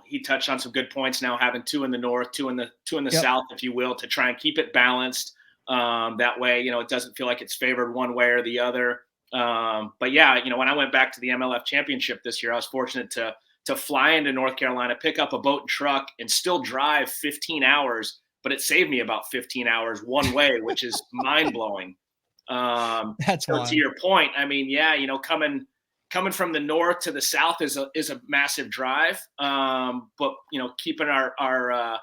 he touched on some good points now, having 2 in the north, 2 in the south, if you will, to try and keep it balanced. That way, it doesn't feel like it's favored one way or the other. But yeah, when I went back to the MLF championship this year, I was fortunate to fly into North Carolina, pick up a boat and truck, and still drive 15 hours, but it saved me about 15 hours one way, which is mind blowing. That's so to your point. I mean, yeah, coming from the north to the south is a massive drive. But keeping our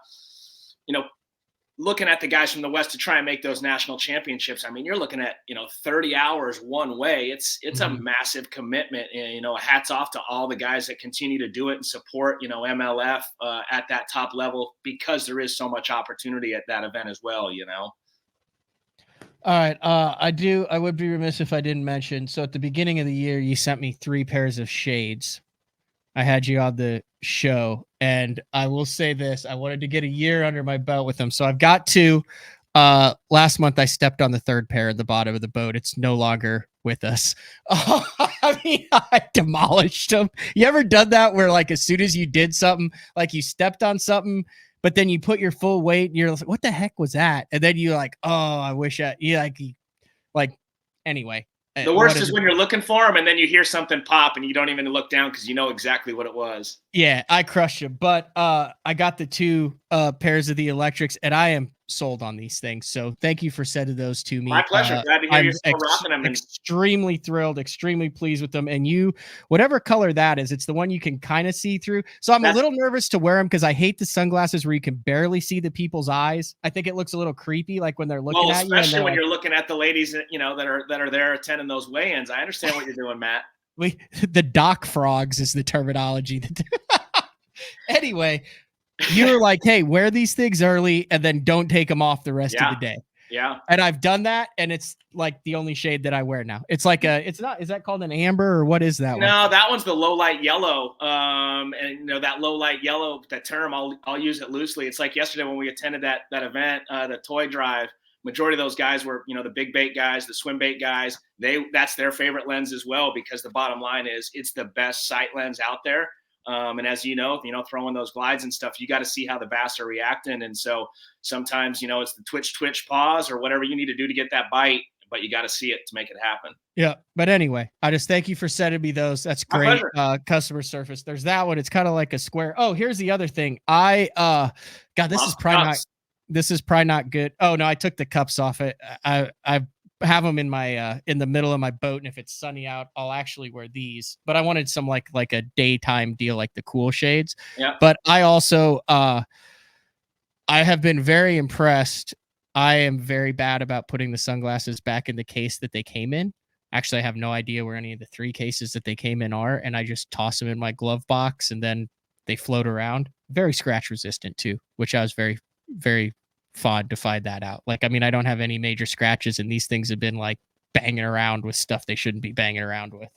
looking at the guys from the west to try and make those national championships. I mean, you're looking at 30 hours one way. It's a massive commitment, and hats off to all the guys that continue to do it and support MLF at that top level, because there is so much opportunity at that event as well. All right. I would be remiss if I didn't mention, so at the beginning of the year, you sent me 3 pairs of shades. I had you on the show, and I will say this, I wanted to get a year under my belt with them. So I've got 2. Last month I stepped on the 3rd pair at the bottom of the boat. It's no longer with us. I mean, I demolished them. You ever done that where, like, as soon as you did something, like you stepped on something, but then you put your full weight and you're like, what the heck was that? And then you're like, oh, I wish anyway. The worst is when you're looking for them and then you hear something pop and you don't even look down because you know exactly what it was. Yeah, I crushed you. But I got the 2 pairs of the electrics, and I am sold on these things. So thank you for sending those to me. My pleasure. Glad to hear you're still rocking them. Extremely thrilled, extremely pleased with them. And you, whatever color that is, it's the one you can kind of see through. So I'm a little nervous to wear them because I hate the sunglasses where you can barely see the people's eyes. I think it looks a little creepy, like when they're looking at you. Especially when you're looking at the ladies, that are there attending those weigh-ins. I understand what you're doing, Matt. The dock frogs is the terminology. Anyway, you were like, hey, wear these things early and then don't take them off the rest of the day. Yeah. And I've done that, and it's like the only shade that I wear now. It's like is that called an amber, or what is that one? No, that one's the low light yellow. And that low light yellow, that term, I'll use it loosely. It's like yesterday when we attended that event, the toy drive. Majority of those guys were, the big bait guys, the swim bait guys. That's their favorite lens as well, because the bottom line is it's the best sight lens out there. And as throwing those glides and stuff, you got to see how the bass are reacting. And so sometimes, it's the twitch, pause, or whatever you need to do to get that bite, but you got to see it to make it happen. Yeah. But anyway, I just thank you for sending me those. That's great. Customer service. There's that one. It's kind of like a square. Oh, here's the other thing. This is probably not good. Oh no, I took the cups off it. I have them in my in the middle of my boat, and if it's sunny out, I'll actually wear these. But I wanted some like a daytime deal, like the cool shades. Yeah. But I also I have been very impressed. I am very bad about putting the sunglasses back in the case that they came in. Actually, I have no idea where any of the 3 cases that they came in are, and I just toss them in my glove box, and then they float around. Very scratch resistant too, which I was very, very fond to find that out. Like, I mean, I don't have any major scratches, and these things have been like banging around with stuff they shouldn't be banging around with.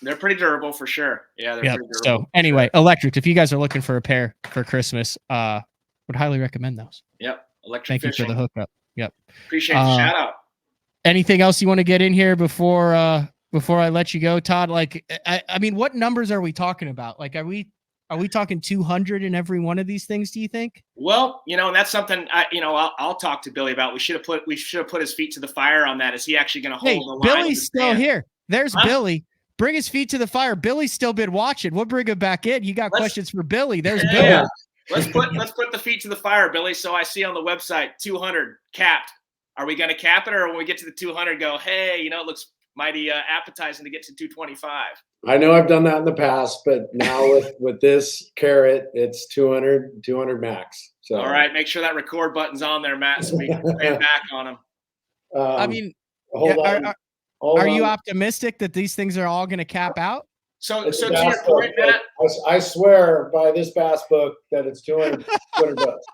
They're pretty durable for sure. Yeah, they're pretty durable. So anyway, electrics, if you guys are looking for a pair for Christmas, would highly recommend those. Yep. Electric Thank fishing. you for the hookup. Yep. Appreciate the shout out. Anything else you want to get in here before I let you go, Todd? Like, I mean, what numbers are we talking about? Like, are we talking 200 in every one of these things, do you think? Well, and that's something I'll talk to Billy about. We should have put his feet to the fire on that. Is he actually going to hold the line? Billy's still here. There's Billy. Bring his feet to the fire. Billy's still been watching. We'll bring him back in. You got questions for Billy. There's Billy. Yeah. Let's put the feet to the fire, Billy. So I see on the website 200 capped. Are we going to cap it, or when we get to the 200, go, hey, it looks mighty appetizing to get to 225? I know I've dดthat in the past, but now with this carrot, it's 200 max. So all right, make sure that record button's on there, Matt, so we can play it back on them. I mean, are you optimistic that these things are all going to cap out? So It's a to bass your point, book. Matt. I swear by this bass book that it's 200 bucks.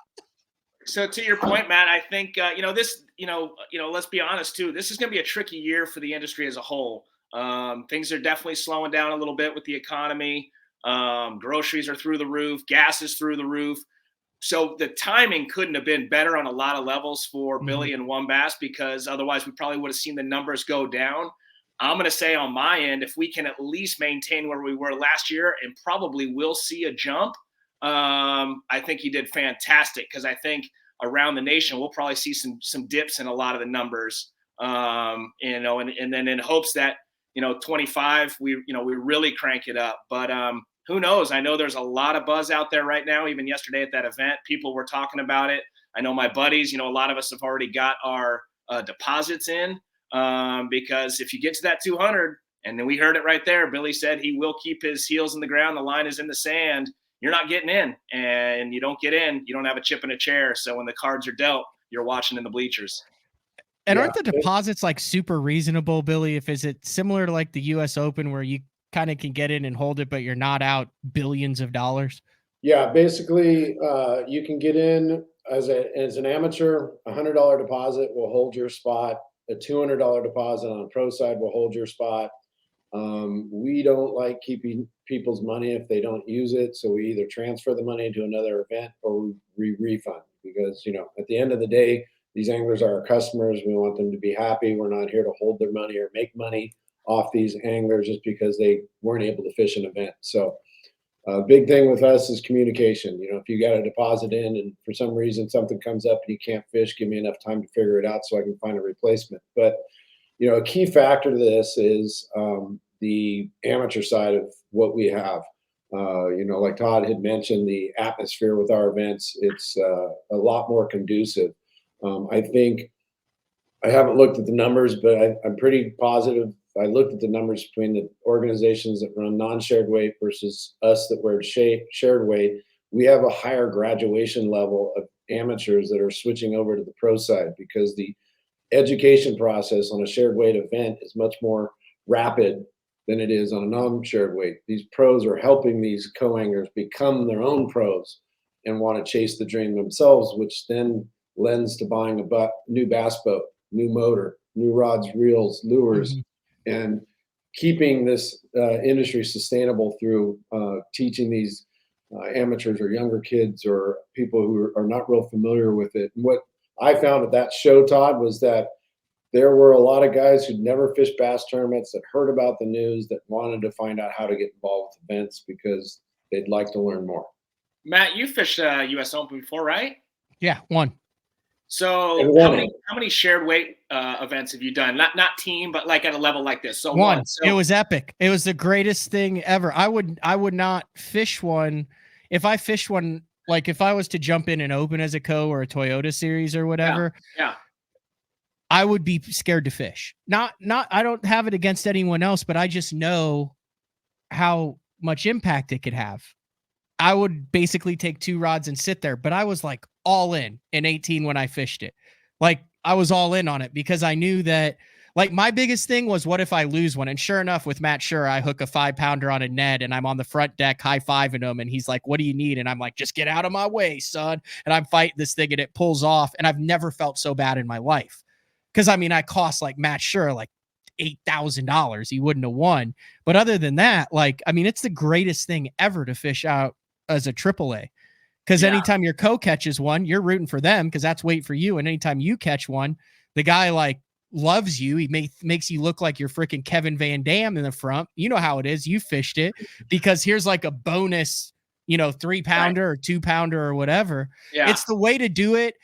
So to your point, Matt, I think this. Let's be honest too. This is going to be a tricky year for the industry as a whole. Things are definitely slowing down a little bit with the economy. Groceries are through the roof. Gas is through the roof. So the timing couldn't have been better on a lot of levels for Billy and WON Bass, because otherwise we probably would have seen the numbers go down. I'm going to say on my end, if we can at least maintain where we were last year, and probably will see a jump, I think he did fantastic, because I think around the nation we'll probably see some dips in a lot of the numbers, and then in hopes that 25 we really crank it up. But who knows? I know there's a lot of buzz out there right now. Even yesterday at that event, people were talking about it. I know my buddies, a lot of us have already got our deposits in, because if you get to that 200, and then we heard it right there, Billy said he will keep his heels in the ground. The line is in the sand. You're not getting in, and you don't get in, you don't have a chip in a chair. So when the cards are dealt, you're watching in the bleachers. And aren't the deposits like super reasonable, Billy? Is it similar to like the US Open where you kind of can get in and hold it, but you're not out billions of dollars? Yeah, basically, you can get in as an amateur. $100 deposit will hold your spot. A $200 deposit on a pro side will hold your spot. We don't like keeping people's money if they don't use it, so we either transfer the money to another event or we refund, because at the end of the day, these anglers are our customers. We want them to be happy. We're not here to hold their money or make money off these anglers just because they weren't able to fish an event. So big thing with us is communication. If you got a deposit in and for some reason something comes up and you can't fish, give me enough time to figure it out so I can find a replacement. But a key factor to this is the amateur side of what we have. Like Todd had mentioned, the atmosphere with our events, it's a lot more conducive. I think I haven't looked at the numbers, but I'm pretty positive. I looked at the numbers between the organizations that run non-shared weight versus us that wear shared weight. We have a higher graduation level of amateurs that are switching over to the pro side, because the education process on a shared weight event is much more rapid than it is on a non-shared weight. These pros are helping these co-anglers become their own pros and want to chase the dream themselves, which then lends to buying a new bass boat, new motor, new rods, reels, lures, and keeping this industry sustainable through teaching these amateurs or younger kids or people who are not real familiar with it. And what I found at that show, Todd, was that there were a lot of guys who'd never fished bass tournaments that heard about the news, that wanted to find out how to get involved with events because they'd like to learn more. Matt, you fished US Open before, right? Yeah, one. So how many shared weight events have you done? Not team, but like at a level like this. So one. So, it was epic. It was the greatest thing ever. I would not fish one. If I fished one, like if I was to jump in an Open as a co or a Toyota series or whatever, yeah. I would be scared to fish. Not I don't have it against anyone else, but I just know how much impact it could have. I would basically take 2 rods and sit there, but I was like all in 18 when I fished it. Like I was all in on it because I knew that, like, my biggest thing was, what if I lose one? And sure enough, with Matt Sure, I hook a 5-pounder on a Ned and I'm on the front deck high-fiving him. And he's like, what do you need? And I'm like, just get out of my way, son. And I'm fighting this thing and it pulls off. And I've never felt so bad in my life. Cause I mean, I cost like Matt Sure, like $8,000. He wouldn't have won. But other than that, like, I mean, it's the greatest thing ever to fish out as a AAA. Because anytime your co-catches one, you're rooting for them because that's weight for you. And anytime you catch one, the guy like loves you. He makes you look like you're freaking Kevin Van Dam in the front. You know how it is. You fished it because here's like a bonus, 3-pounder or 2-pounder or whatever. Yeah. It's the way to do it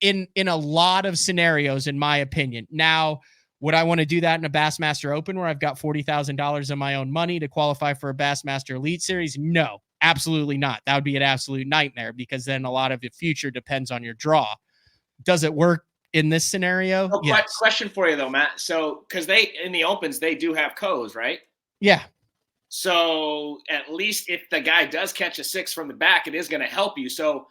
in a lot of scenarios, in my opinion. Now, would I want to do that in a Bassmaster Open where I've got $40,000 of my own money to qualify for a Bassmaster Elite Series? No, absolutely not. That would be an absolute nightmare because then a lot of the future depends on your draw. Does it work in this scenario? Oh, yes. Question for you though, Matt. So, because in the Opens, they do have co's, right? Yeah. So at least if the guy does catch a 6 from the back, it is going to help you. So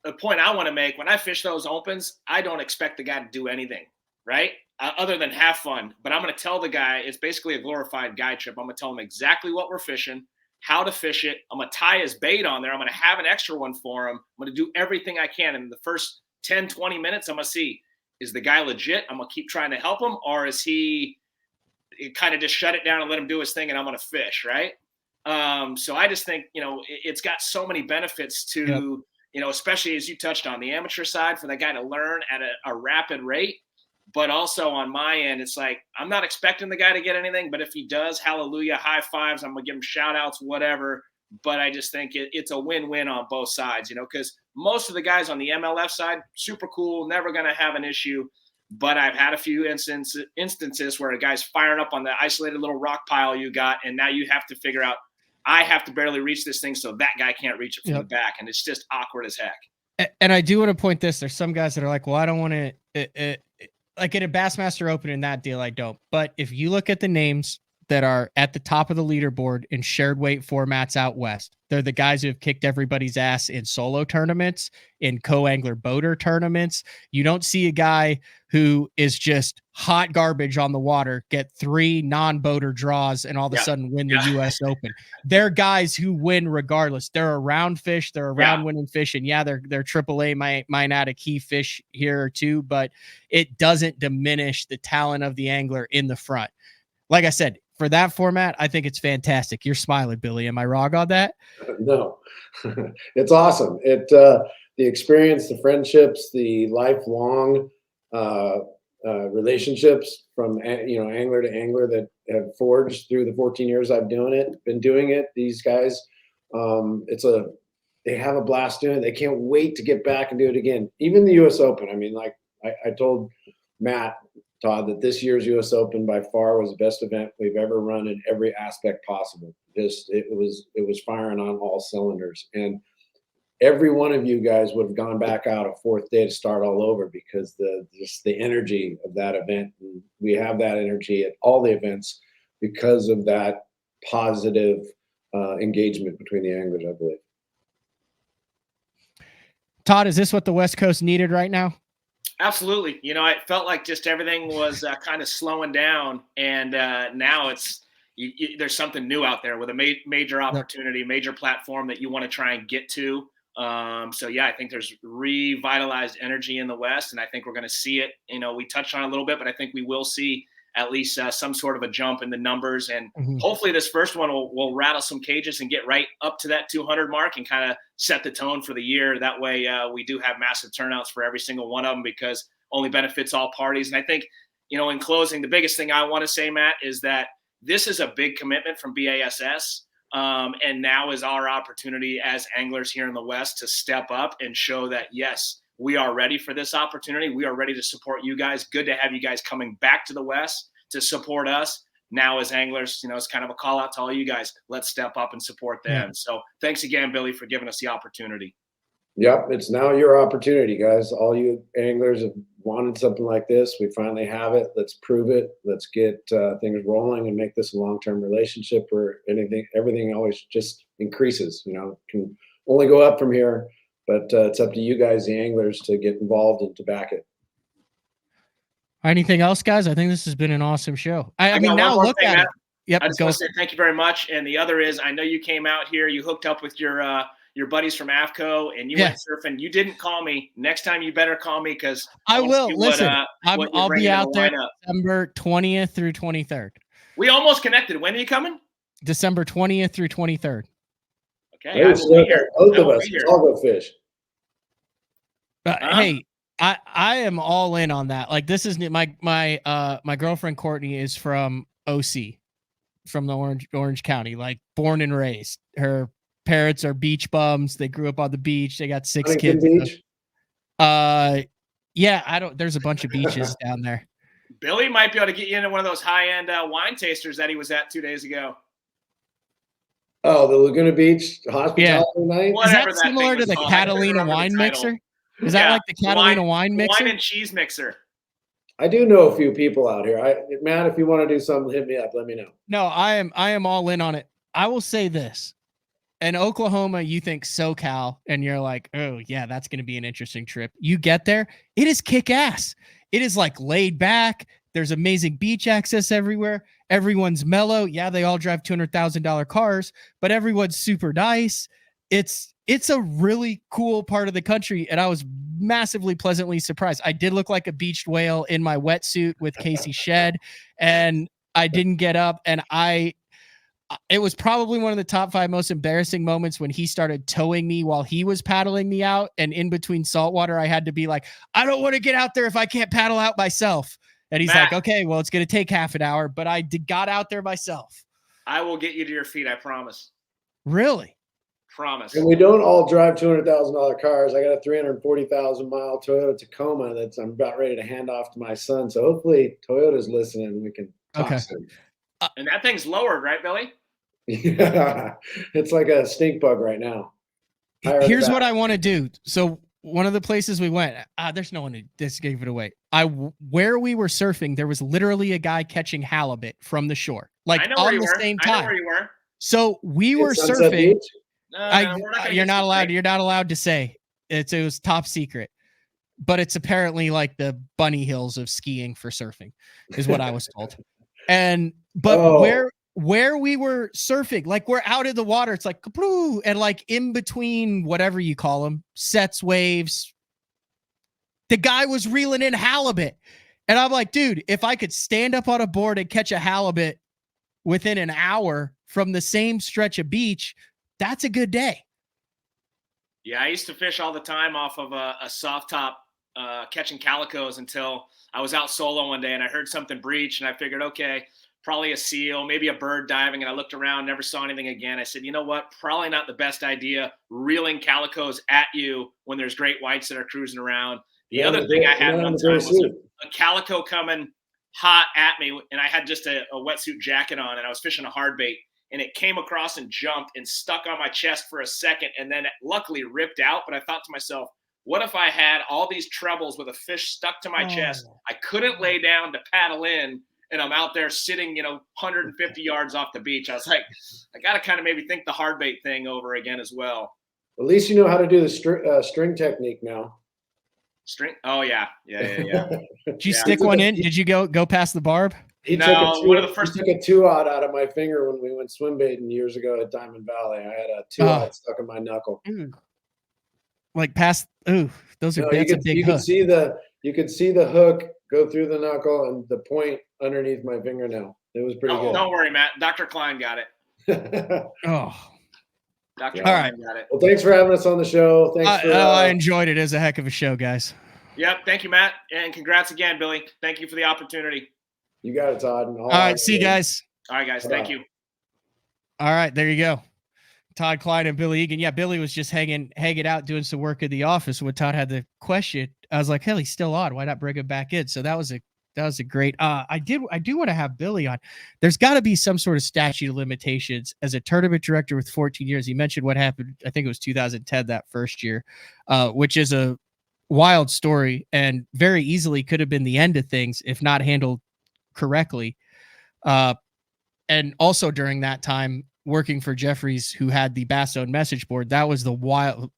the point I want to make, when I fish those Opens, I don't expect the guy to do anything, right? other than have fun. But I'm going to tell the guy it's basically a glorified guide trip. I'm going to tell him exactly what we're fishing, how to fish it. I'm going to tie his bait on there. I'm going to have an extra one for him. I'm going to do everything I can. And in the first 10, 20 minutes, I'm going to see, is the guy legit? I'm going to keep trying to help him, or is he kind of just shut it down and let him do his thing and I'm going to fish, right? So I just think, it's got so many benefits to, especially as you touched on the amateur side, for that guy to learn at a rapid rate. But also on my end, it's like, I'm not expecting the guy to get anything, but if he does, hallelujah, high fives, I'm going to give him shout outs, whatever. But I just think it's a win-win on both sides, because most of the guys on the MLF side, super cool, never going to have an issue. But I've had a few instances where a guy's firing up on the isolated little rock pile you got, and now you have to figure out, I have to barely reach this thing so that guy can't reach it from the back, and it's just awkward as heck. And I do want to point this. There's some guys that are like, well, I don't want to like at a Bassmaster Open in that deal, I don't. But if you look at the names that are at the top of the leaderboard in shared weight formats out west, they're the guys who have kicked everybody's ass in solo tournaments, in co-angler boater tournaments. You don't see a guy who is just hot garbage on the water get 3 non-boater draws and all of a sudden win the US Open. They're guys who win regardless. They're a round fish. They're a round winning fish. And they're AAA might add a key fish here or two, but it doesn't diminish the talent of the angler in the front. Like I said, for that format, I think it's fantastic. You're smiling, Billy. Am I wrong on that? No, it's awesome. The experience, the friendships, the lifelong relationships from angler to angler that have forged through the 14 years I've been doing it. These guys, they have a blast doing it. They can't wait to get back and do it again. Even the U.S. Open. I mean, like I told Matt, Todd, that this year's U.S. Open by far was the best event we've ever run in every aspect possible. It was firing on all cylinders, and every one of you guys would have gone back out a fourth day to start all over because the energy of that event. And we have that energy at all the events because of that positive engagement between the anglers, I believe. Todd, is this what the West Coast needed right now? Absolutely. It felt like just everything was kind of slowing down, and now there's something new out there with a major opportunity, major platform that you want to try and get to. I think there's revitalized energy in the West, and I think we're going to see it. We touched on it a little bit, but I think we will see at least some sort of a jump in the numbers, and hopefully this first one will rattle some cages and get right up to that 200 mark and kind of set the tone for the year. That way we do have massive turnouts for every single one of them, because only benefits all parties. And I think, in closing, the biggest thing I want to say, Matt, is that this is a big commitment from B.A.S.S. And now is our opportunity as anglers here in the West to step up and show that, yes, we are ready for this opportunity. We are ready to support you guys. Good to have you guys coming back to the West to support us. Now as anglers, it's kind of a call out to all you guys. Let's step up and support them. Yeah. So thanks again, Billy, for giving us the opportunity. Yep, it's now your opportunity, guys. All you anglers have wanted something like this. We finally have it. Let's prove it. Let's get things rolling and make this a long-term relationship where everything always just increases. It can only go up from here, but it's up to you guys, the anglers, to get involved and to back it. Anything else, guys? I think this has been an awesome show. I mean, now look at it. Yep, I just want to say thank you very much. And the other is, I know you came out here, you hooked up with your buddies from AFCO, and you went surfing. You didn't call me. Next time you better call me, because I will. Listen, I'll be out there December 20th through 23rd. We almost connected. When are you coming? December 20th through 23rd. Okay, I will be here. Both of us. I'll go fish. Hey, I am all in on that. Like, this is my girlfriend Courtney is from OC, from the Orange County, like born and raised. Her parents are beach bums. They grew up on the beach. They got 6 kids. Beach? Yeah, there's a bunch of beaches down there. Billy might be able to get you into one of those high-end wine tasters that he was at 2 days ago. Oh, the Laguna Beach hospitality night? Is that similar to the Catalina wine mixer? Is that like the Catalina wine mixer? Wine and cheese mixer. I do know a few people out here. Matt, if you want to do something, hit me up. Let me know. No, I am all in on it. I will say this. In Oklahoma, you think SoCal, and you're like, oh, yeah, that's going to be an interesting trip. You get there, it is kick ass. It is like laid back. There's amazing beach access everywhere. Everyone's mellow. Yeah, they all drive $200,000 cars, but everyone's super nice. It's a really cool part of the country, and I was massively pleasantly surprised. I did look like a beached whale in my wetsuit with Casey Shed, and I didn't get up, and it was probably one of the top 5 most embarrassing moments when he started towing me while he was paddling me out. And in between saltwater, I had to be like, I don't want to get out there if I can't paddle out myself. And he's like, okay, well, it's going to take half an hour, but I got out there myself. I will get you to your feet. I promise. Really? Promise. And we don't all drive $200,000 cars. I got a 340,000 mile Toyota Tacoma that I'm about ready to hand off to my son. So hopefully Toyota's listening and we can talk soon. And that thing's lowered, right, Billy? Yeah, it's like a stink bug right now. Here's what I want to do. So one of the places we went, there's no one who just gave it away. Where we were surfing, there was literally a guy catching halibut from the shore, like on the same time. I know where you were. So we were surfing. You're not allowed to say it was top secret, but it's apparently like the bunny hills of skiing for surfing, is what I was told. Where we were surfing, like we're out in the water, it's like kaploo, and like in between whatever you call them, sets, waves, the guy was reeling in halibut. And I'm like, dude, if I could stand up on a board and catch a halibut within an hour from the same stretch of beach, that's a good day. Yeah, I used to fish all the time off of a soft top, catching calicos until I was out solo one day and I heard something breach and I figured, okay, probably a seal, maybe a bird diving. And I looked around, never saw anything again. I said, you know what? Probably not the best idea reeling calicos at you when there's great whites that are cruising around. The other thing I had one time was a calico coming hot at me, and I had just a wetsuit jacket on, and I was fishing a hard bait, and it came across and jumped and stuck on my chest for a second, and then it luckily ripped out. But I thought to myself, what if I had all these trebles with a fish stuck to my chest? I couldn't lay down to paddle in, and I'm out there sitting, 150 yards off the beach. I was like, I got to kind of maybe think the hard bait thing over again as well. At least you know how to do the string technique now. String? Oh, yeah. Did you stick one in? Did you go past the barb? He took a 2-aught out of my finger when we went swim baiting years ago at Diamond Valley. I had a 2-aught stuck in my knuckle. Like past, those are big hook. You could see the hook go through the knuckle and the point underneath my fingernail. It was pretty good. Don't worry, Matt. Dr. Klein got it. Dr. Klein got it. Well, thanks for having us on the show. I enjoyed it. It was a heck of a show, guys. Yep. Thank you, Matt. And congrats again, Billy. Thank you for the opportunity. You got it, Todd. All right. See you guys. All right, guys. Thank you. All right. There you go. Todd Kline and Billy Egan. Yeah, Billy was just hanging out doing some work in the office when Todd had the question. I was like, hell, he's still on. Why not bring him back in? So that was a great. I do want to have Billy on. There's got to be some sort of statute of limitations as a tournament director with 14 years. He mentioned what happened. I think it was 2010 that first year, which is a wild story and very easily could have been the end of things if not handled correctly. And also during that time, working for Jeffries, who had the Bass-owned message board, that was the wild,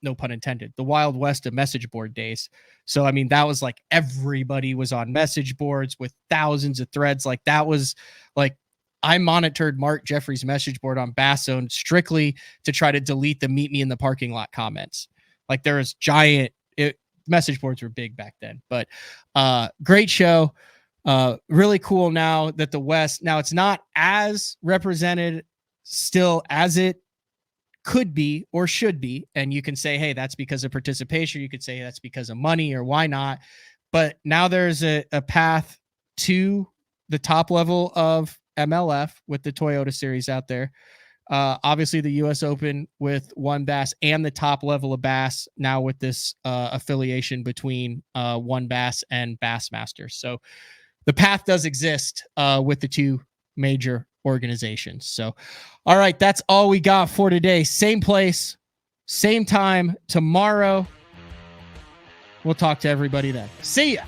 no pun intended, the Wild West of message board days. So, I mean, that was like everybody was on message boards with thousands of threads. Like that was like, I monitored Mark Jeffries' message board on Bass-owned strictly to try to delete the meet me in the parking lot comments. Like there was message boards were big back then, but great show. Really cool now that the West, now it's not as represented still as it could be or should be. And you can say, hey, that's because of participation. You could say that's because of money or why not. But now there's a path to the top level of MLF with the Toyota series out there. Obviously the US Open with One Bass and the top level of Bass now with this affiliation between One Bass and Bassmaster. So the path does exist with the two major organizations. So, all right, that's all we got for today. Same place, same time tomorrow. We'll talk to everybody then. See ya.